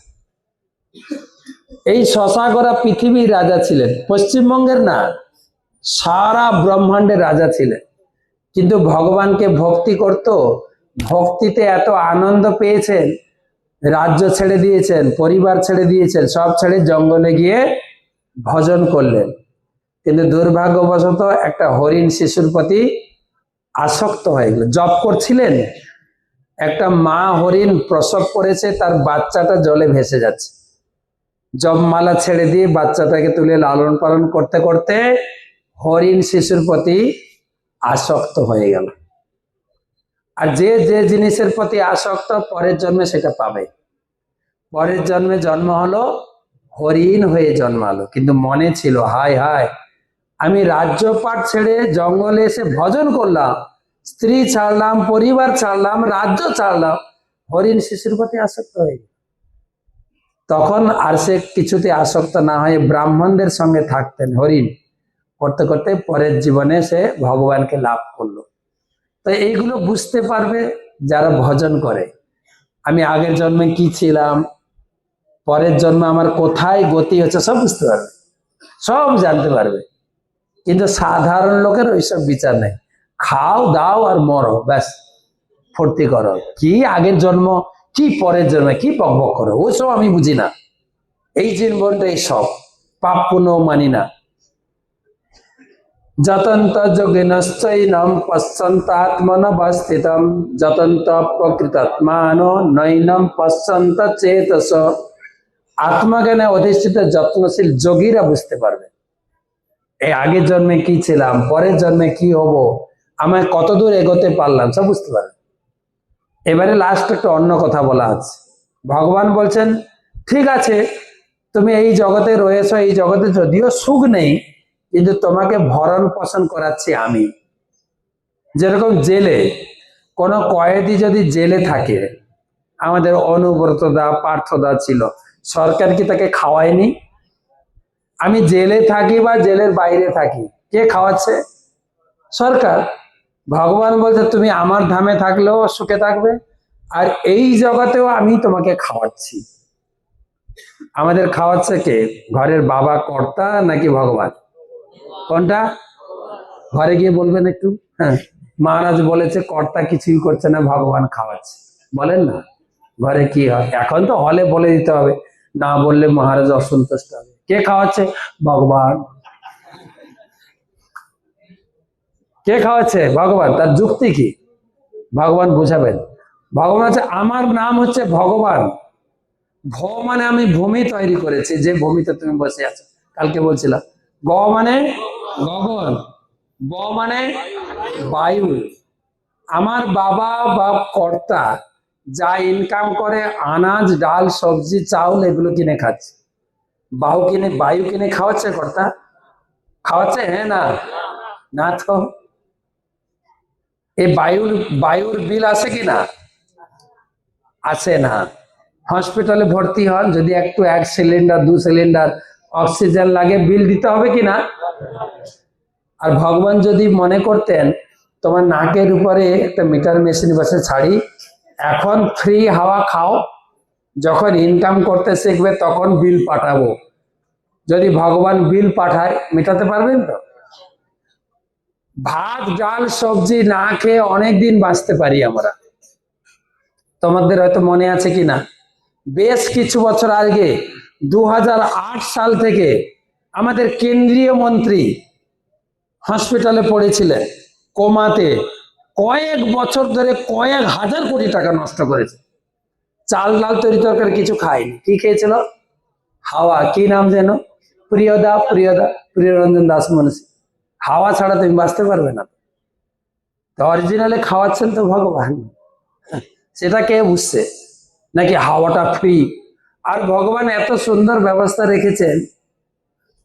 এই শশাগরা পৃথিবীর রাজা ছিলেন, পশ্চিমবঙ্গের না, সারা ব্রহ্মাণ্ডের রাজা ছিলেন। কিন্তু ভগবানকে ভক্তি করত, ভক্তিতে এত আনন্দ পেয়েছেন, রাজ্য ছেড়ে দিয়েছেন, পরিবার ছেড়ে দিয়েছেন, সব ছেড়ে জঙ্গলে গিয়ে ভজন করলেন। কিন্তু দুর্ভাগ্যবশত একটা হরিণ শিশুর প্রতি আসক্ত হয়ে গেল। জপ করছিলেন, একটা মা হরিণ প্রসব করেছে, তার বাচ্চাটা জলে ভেসে যাচ্ছে। জপমালা ছেড়ে দিয়ে বাচ্চাটাকে তুলে লালন পালন করতে করতে হরিণ শিশুর প্রতি আসক্ত হয়ে গেল। আর যে যে জিনিসের প্রতি আসক্ত, পরের জন্মে সেটা পাবে। পরের জন্মে জন্ম হলো, হরিণ হয়ে জন্মালো, কিন্তু মনে ছিল হায় হায়, আমি রাজ্যপাট ছেড়ে জঙ্গলে এসে ভজন করলাম, স্ত্রী ছাড়লাম, পরিবার ছাড়লাম, রাজ্য ছাড়লাম, হরিণ শিশুর প্রতি আসক্ত হয়ে গেল। তখন আর সে কিছুতে আসক্ত না হয়ে ব্রাহ্মণদের সঙ্গে থাকতেন, হরিণ করতে করতে পরের জীবনে সে ভগবানকে লাভ করলো। তো এইগুলো বুঝতে পারবে যারা ভজন করে, আমি আগের জন্মে কি ছিলাম, পরের জন্মে আমার কোথায় গতি হচ্ছে, সব বুঝতে পারবে, সব জানতে পারবে। কিন্তু সাধারণ লোকের ওইসব বিচার নেই, খাও দাও আর মরো, ব্যাস, ফুর্তি করো, কি আগের জন্ম কি পরের জন্মে কি বকবক করো, ওইসব আমি বুঝি না। এই জীবনটা এই সব পাপ পুণ্য মানি না। যতন্ত যোগিনশ্চৈনম পশ্যন্তাত্মনবস্থিতম যতন্ত প্রকৃতাত্মানো নৈনম পশ্যন্ত চেতস। আত্মজ্ঞানে অধিষ্ঠিত যত্নশীল যোগীরা বুঝতে পারবে এই আগের জন্মে কি ছিলাম, পরের জন্মে কি হব, আমায় কতদূর এগোতে পারলাম, সব বুঝতে পারবে। এবারে লাস্ট একটা অন্য কথা বলা আছে। ভগবান বলছেন ঠিক আছে, তুমি এই জগতে রয়েছো, এই জগতে যদিও সুখ নেই, কিন্তু তোমাকে ভরণ পোষণ করাচ্ছি আমি। যেরকম জেলে কোনো কয়েদি যদি জেলে থাকে, আমাদের অনুব্রতদা পার্থদা ছিল, সরকার কি তাকে খাওয়ায়নি? আমি জেলে থাকি বা জেলের বাইরে থাকি, কে খাওয়াচ্ছে? সরকার। ভগবান বলছে তুমি আমার ধামে থাকলেও সুখে থাকবে, আর এই জগতেও আমি তোমাকে খাওয়াচ্ছি। আমাদের খাওয়াচ্ছে কে? ঘরের বাবা কর্তা নাকি ভগবান? কোনটা? ঘরে গিয়ে বলবেন একটু। হ্যাঁ, মহারাজ বলেছে কর্তা কিছুই করছে না, ভগবান খাওয়াচ্ছে, বলেন না। ঘরে কি হয়? এখন তো হলে বলে দিতে হবে, না বললে মহারাজ অসন্তুষ্ট হবে। কে খাওয়াচ্ছে? ভগবান। কে খাওয়াচ্ছে? ভগবান। তার যুক্তি কি? ভগবান বুঝাবেন। ভগবান হচ্ছে, আমার নাম হচ্ছে ভগবান। ভ মানে আমি ভূমি তৈরি করেছি, যে ভূমিতে তুমি বসে আছো। কালকে বলছিলাম গ মানে গগন, ব মানে বায়ু। আমার বাবা বা কর্তা যা ইনকাম করে, আনাজ ডাল সবজি চাউল এগুলো কিনে খাচ্ছে। বায়ু কিনে খাওয়াচ্ছে কর্তা? খাওয়াচ্ছে? হ্যাঁ না? না তো। এই বায়ুর বিল আসে কি না? আসে না। হসপিটালে ভর্তি হন, যদি একটু 1 সিলিন্ডার 2 সিলিন্ডার অক্সিজেন লাগে, বিল দিতে হবে কি না? আর ভগবান যদি মনে করতেন তোমার নাকের উপরে একটা মিটার মেশিন বসে ছাড়ি, এখন ফ্রি হাওয়া খাও, যখন ইনকাম করতে শিখবে তখন বিল পাঠাবো, যদি ভগবান বিল পাঠায় মেটাতে পারবেন তো? ভাত ডাল সবজি না খেয়ে অনেকদিন বাঁচতে পারি আমরা। তোমাদের হয়তো মনে আছে কিনা, বেশ কিছু বছর আগে 2008 সাল থেকে আমাদের কেন্দ্রীয় মন্ত্রী হসপিটালে পড়েছিলেন, কোমাতে, কয়েক বছর ধরে কয়েক হাজার কোটি টাকা নষ্ট করেছে, চাল ডাল তরি তরকারি কিছু খায়নি। কি খেয়েছিল? হাওয়া। কি নাম যেন? প্রিয়দা, প্রিয়দা, প্রিয়রঞ্জন দাস মুন্সি। হাওয়া ছাড়া তুমি বাঁচতে পারবে না। তো অরিজিনালি খাওয়াচ্ছেন তো ভগবান, সেটা কে বুঝছে? নাকি হাওয়াটা ফ্রি? আর ভগবান এত সুন্দর ব্যবস্থা রেখেছেন,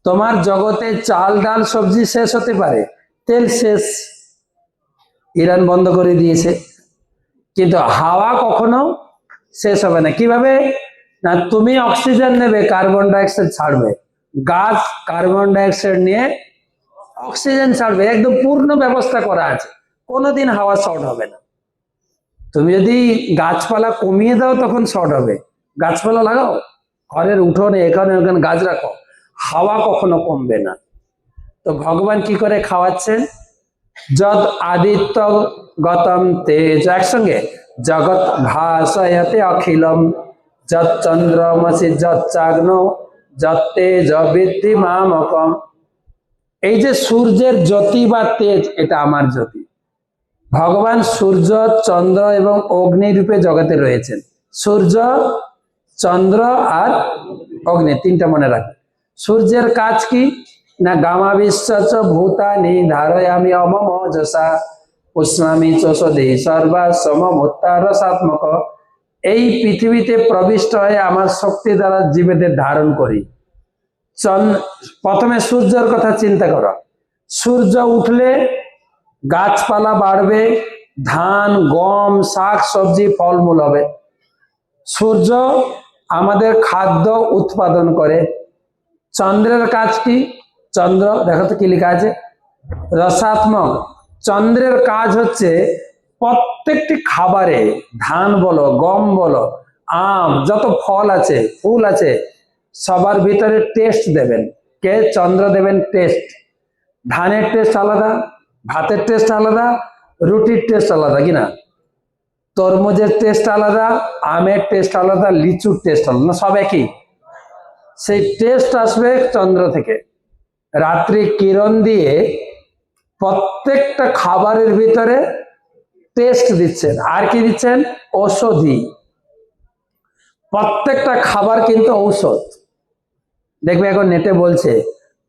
তোমার জগতে চাল ডাল সবজি শেষ হতে পারে, তেল শেষ, ইরান বন্ধ করে দিয়েছে, কিন্তু হাওয়া কখনো শেষ হবে না। কিভাবে? না, তুমি অক্সিজেন নেবে, কার্বন ডাইঅক্সাইড ছাড়বে, গাছ কার্বন ডাইঅক্সাইড নিয়ে অক্সিজেন ছাড়বে, একদম পূর্ণ ব্যবস্থা করা আছে, কোনোদিন হাওয়া শর্ট হবে না। তুমি যদি গাছপালা কমিয়ে দাও তখন শর্ট হবে। গাছপালা লাগাও, ঘরের উঠোনে এখানে ওখানে গাছ রাখো, হাওয়া কখনো কমবে না। তো ভগবান কি করে খাওয়াচ্ছেন? যদ আদিত্য গতম তেজ, একসঙ্গে, জগৎ ভাসয়তে অখিলম, যৎ চন্দ্রমসি যৎ চাগ্ন, যৎ তেজ বৃদ্ধি মামকম। এই যে সূর্যের জ্যোতি বা তেজ, এটা আমার জ্যোতি। ভগবান সূর্য, চন্দ্র এবং অগ্নি রূপে জগতে রয়েছেন। সূর্য, চন্দ্র আর অগ্নি, তিনটা মনে রাখবে। সূর্যের কাজ কি? না, গামা বিশ্ব ভূতানি ধারয়ামি অমম যশা উষ্ণামি চোষধি সর্বা সমমুত্তারসাত্মক। এই পৃথিবীতে প্রবিষ্ট হয়ে আমার শক্তি দ্বারা জীবেদের ধারণ করি। প্রথমে সূর্যের কথা চিন্তা করো। সূর্য উঠলে গাছপালা বাড়বে, ধান, গম, শাক সবজি, ফলমূল হবে। সূর্য আমাদের খাদ্য উৎপাদন করে। চন্দ্রের কাজ কি? চন্দ্র, দেখো তো কি লেখা আছে, রসাত্মক। চন্দ্রের কাজ হচ্ছে প্রত্যেকটি খাবারে, ধান বলো, গম বলো, আম, যত ফল আছে, ফুল আছে, সবার ভিতরে টেস্ট দেবেন। কে? চন্দ্র দেবেন টেস্ট। ধানের টেস্ট আলাদা, ভাতের টেস্ট আলাদা, রুটির টেস্ট আলাদা, কিনা? তরমুজের টেস্ট আলাদা, আমের টেস্ট আলাদা, লিচুর টেস্ট আলাদা, না সব একই? সেই টেস্ট আসবে চন্দ্র থেকে। রাত্রি কিরণ দিয়ে প্রত্যেকটা খাবারের ভিতরে টেস্ট দিচ্ছেন। আর কি দিচ্ছেন? ঔষধি। প্রত্যেকটা খাবার কিন্তু ঔষধ। দেখবে এখন নেটে বলছে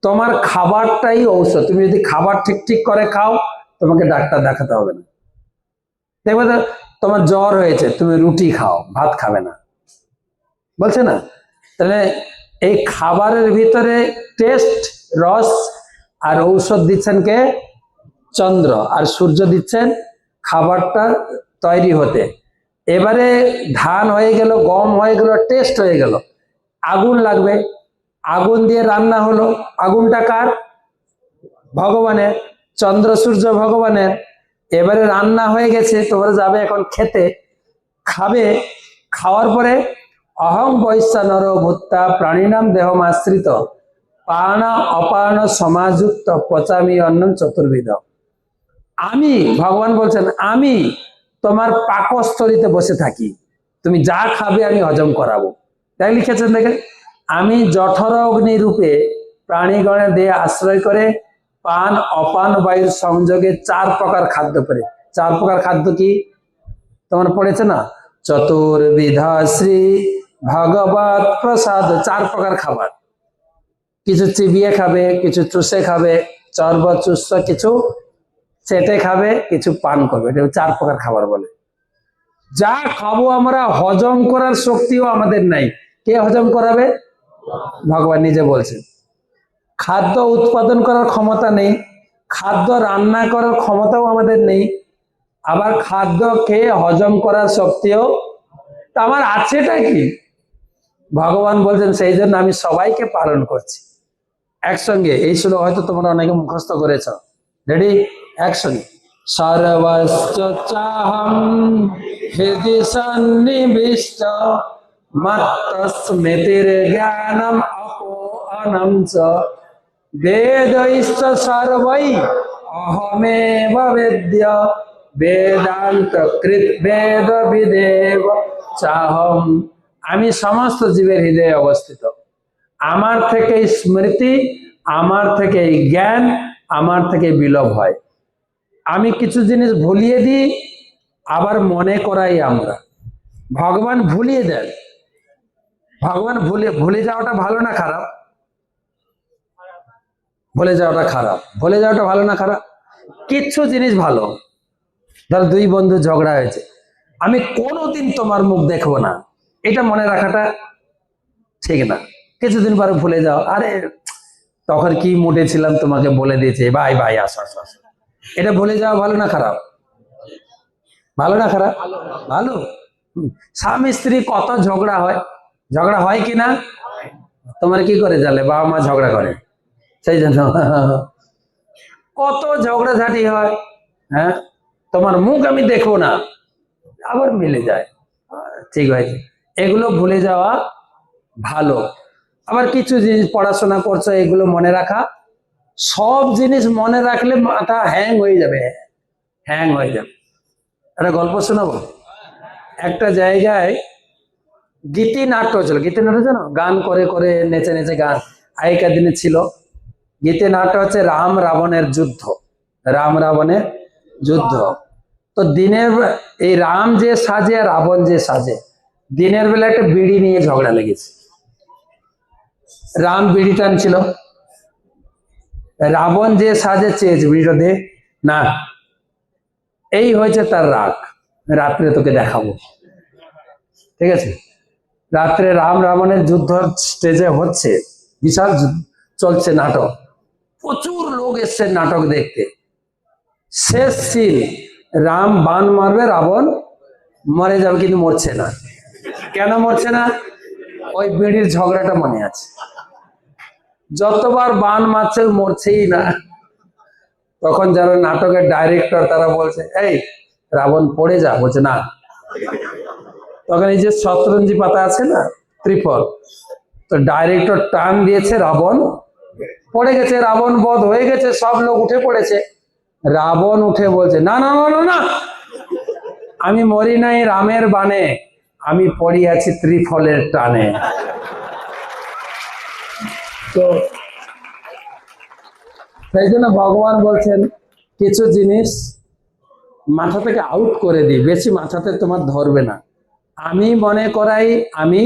তোমার খাবারটাই ঔষধ, তুমি যদি খাবার ঠিক ঠিক করে খাও তোমাকে ডাক্তার দেখাতে হবে না। দেখবে তোমার জ্বর হয়েছে, তুমি রুটি খাও, ভাত খাবে না, বলছে না? তাহলে এই খাবারের ভিতরে টেস্ট, রস আর ঔষধ দিচ্ছেন কে? চন্দ্র। আর সূর্য দিচ্ছেন খাবারটা তৈরি হতে। এবারে ধান হয়ে গেল, গম হয়ে গেল, টেস্ট হয়ে গেল, আগুন লাগবে, আগুন দিয়ে রান্না হলো। আগুনটা কার? ভগবানের। চন্দ্র সূর্য ভগবানের। এবারে রান্না হয়ে গেছে, তোমরা যাবে এখন খেতে, খাবে। খাওয়ার পরে অহং বৈশ্বানর ভূত্তা প্রাণীনাম দেহম আশ্রিত পানা অপান সমাযুক্ত পচামি অন্ন চতুর্বিধ। আমি, ভগবান বলছেন, আমি তোমার পাকস্থলিতে বসে থাকি, তুমি যা খাবে আমি হজম করাবো। তাই লিখেছেন দেখেন, আমি জঠর অগ্নি রূপে প্রাণীগণের দেহে আশ্রয় করে পান অপান বায়ুর সংযোগে 4 প্রকার খাদ্য করে। 4 প্রকার খাদ্য কি তোমরা পড়েছে না? চতুর্বিধা শ্রী ভগবত প্রসাদ। 4 প্রকার খাবার, কিছু চিবিয়ে খাবে, কিছু চুষে খাবে, চর্ব চুষ, কিছু চেটে খাবে, কিছু পান করবে। এটা 4 প্রকার খাবার বলে। যা খাবো আমরা, হজম করার শক্তিও আমাদের নাই। কে হজম করাবে? ভগবান নিজে বলছেন। খাদ্য উৎপাদন করার ক্ষমতা নেই, খাদ্য রান্না করার ক্ষমতাও আমাদের নেই, আবার খাদ্য খেয়ে হজম করার শক্তিও আমার আছেটা কি? ভগবান বলছেন সেই জন্য আমি সবাইকে পালন করছি। একসঙ্গে এই শ্লোক হয়তো তোমরা অনেকে মুখস্থ করেছ। রেডি? একসঙ্গে, সর্বস্য চাহম হৃদি সন্নিবিষ্ট মত্তস্মৃতির জ্ঞানম অপোহনম চ বেদৈশ্চ সর্বৈ অহমেব বেদ্য বেদান্ত কৃত বেদ বিদেব চাহম। আমি সমস্ত জীবের হৃদয়ে অবস্থিত। আমার থেকে স্মৃতি, আমার থেকে জ্ঞান, আমার থেকে বিলোপ হয়। আমি কিছু জিনিস ভুলিয়ে দিই, আবার মনে করাই আমরা। ভগবান ভুলিয়ে দেন। ভগবান ভুলে যাওয়াটা ভালো না খারাপ? ভুলে যাওয়াটা খারাপ। ভুলে যাওয়াটা ভালো না খারাপ? কিছু জিনিস ভালো। ধর দুই বন্ধু ঝগড়া হয়েছে, আমি কোনোদিন তোমার মুখ দেখবো না, এটা মনে রাখাটা ঠিক না। কিছুদিন পরে ভুলে যাও, আরে তখন কি মুডে ছিলাম তোমাকে বলে দিয়েছে, ভাই ভাই আসো আসো আসো। এটা ভুলে যাওয়া ভালো না খারাপ? ভালো না খারাপ? ভালো। স্বামী স্ত্রী কত ঝগড়া হয়, ঝগড়া হয় কি না? তোমার কি করে জানলে বাবা মা ঝগড়া করে? সেই জন্য কত ঝগড়াঝাটি হয়। হ্যাঁ, তোমার মুখ আমি দেখবো না, আবার মিলে যায়, ঠিক হয়েছে। এগুলো ভুলে যাওয়া ভালো। আবার কিছু জিনিস পড়াশোনা করছো, এগুলো মনে রাখা। সব জিনিস মনে রাখলে মাথা হ্যাং হয়ে যাবে, হ্যাং হয়ে যাবে। একটা গল্প শোনাবো। একটা জায়গায় গীতি নাট্য ছিল। গীতি নাট্য জানো? গান করে করে নেচে নেচে গান, আগেকার দিনে ছিল। গীতি নাট্য হচ্ছে রাম রাবণের যুদ্ধ। রাম রাবণের যুদ্ধ। তো এই রাম যে সাজে আর রাবণ যে সাজে, দিনের বেলা একটা বিড়ি নিয়ে ঝগড়া লেগেছে। রাম বিড়ি টানছিল, রাবণ যে সাজে চেয়েছে বিড়িটা দে না, এই হয়েছে তার রাগ। রাত্রে তোকে দেখাবো, ঠিক আছে। রাত্রে রাম রাবণের যুদ্ধ স্টেজে হচ্ছে, বিশাল চলছে নাটক, প্রচুর লোক এসছে নাটক দেখতে। শেষ সিন, রাম বান মারবে, রাবণ মরে যাবে, কিন্তু মরছে না। কেন মরছে না? ওই বিড়ির ঝগড়াটা মনে আছে। যতবার বান মারছে মরছেই না। তখন যারা নাটকের ডাইরেক্টর তারা বলছে, এই রাবণ পড়ে যা, বলছে না। তখন এই যে শতরঞ্জি পাতা আছে না, ত্রিপল, তো ডাইরেক্টর টান দিয়েছে, রাবণ পড়ে গেছে, রাবণ বধ হয়ে গেছে, সব লোক উঠে পড়েছে। রাবণ উঠে বলছে, না না না না, আমি মরি নাই রামের বানে, আমি পড়ি আছি ত্রিফলের টানে। তো সেই জন্য ভগবান বলছেন কিছু জিনিস মাথা থেকে আউট করে দিই, বেশি মাথাতে তোমার ধরবে না। আমি মনে করাই, আমি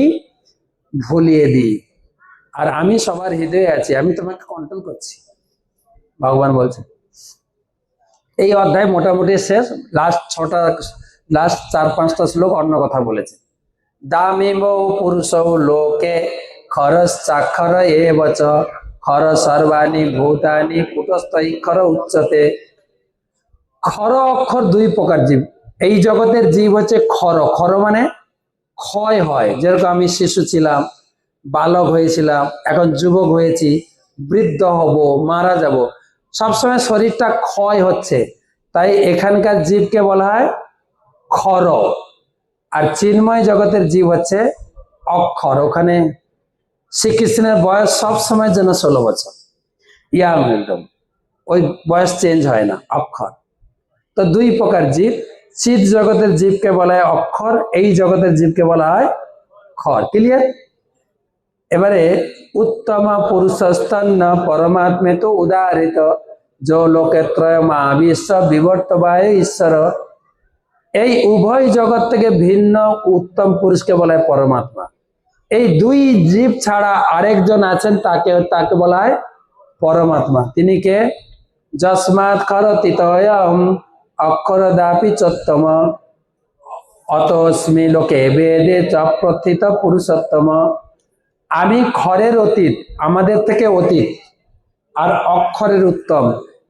ভুলিয়ে দিই, আর আমি সবার হৃদয়ে আছি, আমি তোমাকে কন্ট্রোল করছি। ভগবান বলছেন। এই অধ্যায় মোটামুটি শেষ। লাস্ট 4-5টা শ্লোক অন্য কথা বলেছে। দামিব পুরুষ লোকে খরশ্চাক্ষর এবচ খর সর্বাণি ভূতানি কুটস্থৈক্ষর উচ্চতে। খর অক্ষর দুই প্রকার জীব। এই জগতের জীব হচ্ছে খর। খর মানে ক্ষয় হয়। যেরকম আমি শিশু ছিলাম, বালক হয়েছিলাম, এখন যুবক হয়েছি, বৃদ্ধ হব, মারা যাব, সবসময় শরীরটা ক্ষয় হচ্ছে। তাই এখানকার জীবকে বলা হয় খর। আর চিন্ময় জগতের জীব হচ্ছে অক্ষর। ওখানে শ্রীকৃষ্ণের বয়স সব সময়ের জন্য 16 বছর, ইয়াং একদম, ওই বয়স চেঞ্জ হয় না, অক্ষর। তো দুই প্রকার জীব। চিৎ জগতের জীবকে বলা হয় অক্ষর, এই জগতের জীবকে বলা হয় খর। ক্লিয়ার? এবারে উত্তম পুরুষস্তন্ন পরমাত্মে তো উদাহৃত যো লোকে ত্রয় মা বিশ্ব বিবর্তবায় ঈশ্বর। এই উভয় জগৎ থেকে ভিন্ন উত্তম পুরুষকে বলা হয় পরমাত্মা। এই দুই জীব ছাড়া আরেকজন আছেন, তাকে বলা হয় পরমাত্মা। তিনি কে? যস্মাৎ খরতিতয়ম অক্ষর দাপি চোত্তম অতস্মি লোকে বেদে চ প্রথিত পুরুষোত্তম। আমি খরের অতীত, আমাদের থেকে অতীত, আর অক্ষরের উত্তম,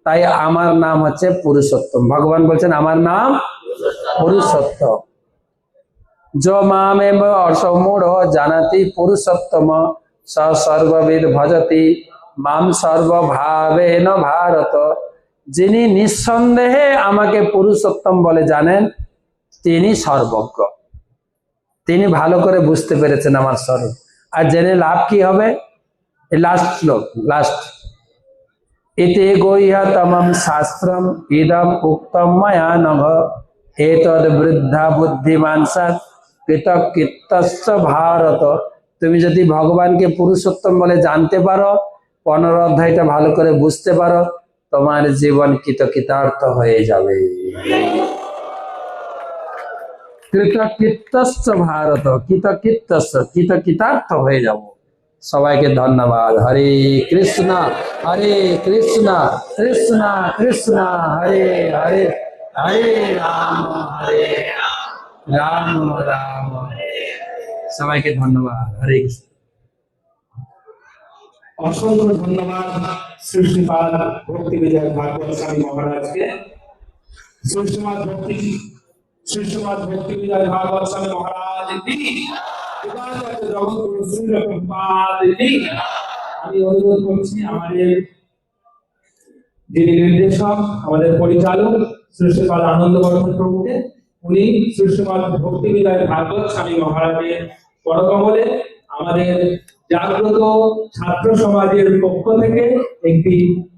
তাই আমার নাম হচ্ছে পুরুষোত্তম। ভগবান বলছেন আমার নাম পুরুষোত্তম। जो मामेव असमूढ़ জানাতি পুরুষোত্তম স সর্ববিদ ভজতি মাম সর্বভাবেন ভারত। যিনি নিঃসন্দেহে আমাকে পুরুষোত্তম বলে জানেন, তিনি সর্বজ্ঞ। তিনি ভালো করে বুঝতে পেরেছেন আমার স্বরূপ। আর জেনে লাভ কি হবে? লাস্ট শ্লোক, লাস্ট। ইতি গুহ্যতমম শাস্ত্রম ইদম উক্তম ময়া নঘ এতদ বৃদ্ধা বুদ্ধিমান সৎ কৃতকৃত্যস্য ভারত। তুমি যদি ভগবানকে পুরুষোত্তম বলে জানতে পারো, 15 অধ্যায়টা ভালো করে বুঝতে পারো, তোমার জীবন কৃতকৃতার্থ হয়ে যাবে। কৃতকৃত্যস্য ভারত, কৃতকৃতার্থ হয়ে যাব। সবাইকে ধন্যবাদ। হরে কৃষ্ণ কৃষ্ণ কৃষ্ণ হরে হরে, হরে রাম রাম রাম হরে। সবাইকে ধন্যবাদ। হরে কৃষ্ণ। অসংখ্য ধন্যবাদ সৃষ্টিপাল ভক্তি বিজয় ভাগবত স্বামী মহারাজকে। সৃষ্টিপাল ভক্তি বিজয় ভাগবত স্বামী মহারাজ কি জগৎগুরু শ্রী প্রভুপাদ কি। আমি অনুরোধ করছি আমাদের যিনি নির্দেশক, আমাদের পরিচালক সৃষ্টিপাল আনন্দ বর্মন প্রভুকে, উনি সৃষ্টিপাল ভক্তি বিজয় ভাগবত স্বামী মহারাজের পরকমলে আমাদের জাগ্রত ছাত্র সমাজের পক্ষ থেকে একটি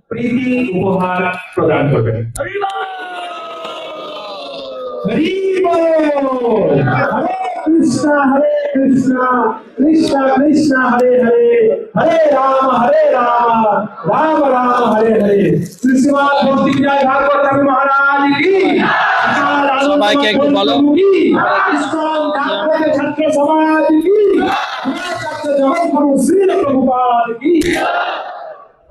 প্রীতি উপহার প্রদান করবেন। হরি বল। হরে কৃষ্ণ কৃষ্ণ কৃষ্ণ হরে হরে, হরে রাম রাম রাম হরে হরে। শ্রীশ্রীমাদ ভক্তি বিজয় ভাগবত স্বামী মহারাজ কি। সবাইকে একটু বলো। ছাত্র সমাজ কি। জগৎগুরু শ্রী প্রভুপাদ কি।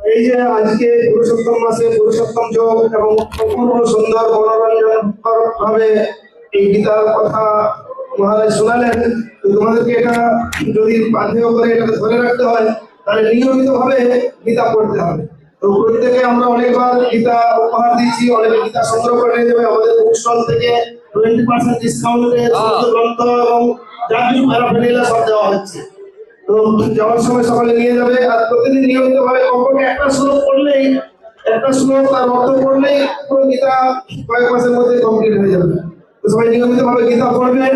এই যে আজকে পুরুষোত্তম মাসে পুরুষোত্তম যোগ এবং অপূর্ব সুন্দর মনোরঞ্জন ভাবে এই গীতার কথা মহারাজ শোনালেন, তোমাদেরকে এটা যদি বাধ্য করে এটা ধরে রাখতে হয় তাহলে নিয়মিত ভাবে গীতা পড়তে হবে। তো প্রত্যেকে আমরা অনেকবার গীতা উপহার দিচ্ছি, অনেকে গীতা সংগ্রহ করে নিয়ে যাবে। আমাদের বুক স্টল থেকে 20% ডিসকাউন্টে গ্রন্থ এবং যা কিছু প্যারাফেরিয়া সব দেওয়া হচ্ছে। তো যাওয়ার সময় সকালে নিয়ে যাবে। আর প্রতিদিন নিয়মিত ভাবে কখনো একটা শ্লোক পড়লেই, একটা শ্লোক তার অর্থ পড়লেই পুরো গীতা কয়েক মাসের মধ্যে কমপ্লিট হয়ে যাবে। তো সবাই নিয়মিত ভাবে গীতা পড়বেন।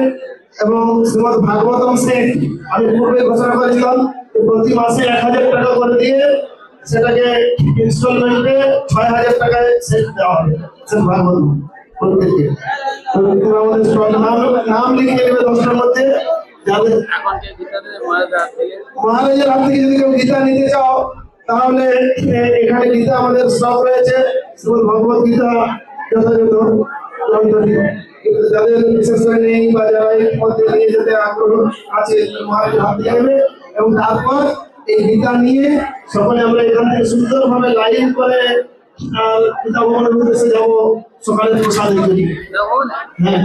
এবং শ্রীমদ ভাগবতম সেট আমি পূর্বে ঘোষণা করেছিলাম প্রতি মাসে 1000 টাকা করে দিয়ে সেটাকে ইনস্টলমেন্টে 6000 টাকায় সেট দেওয়া হবে। ভাগবতম প্রত্যেককে আমাদের নাম লিখে নেবে 10টার মধ্যে। যাদের মহারাজের হাত থেকে যদি কেউ গীতা নিতে চাও তাহলে এখানে গীতা আমাদের স্টক রয়েছে, শ্রীমদ ভগবত গীতা যথাযথ গ্রন্থটি। যাদের বিশেষ করে নেই বা যারা এই মধ্যে নিয়ে যেতে আগ্রহ আছে মহারাজের হাত দিয়ে নেবে। এবং তারপর এই গীতা নিয়ে সকলে আমরা এখান থেকে সুন্দরভাবে লাইন করে গীতা ভবনের উদ্দেশ্যে যাবো সকালে প্রসাদ। হ্যাঁ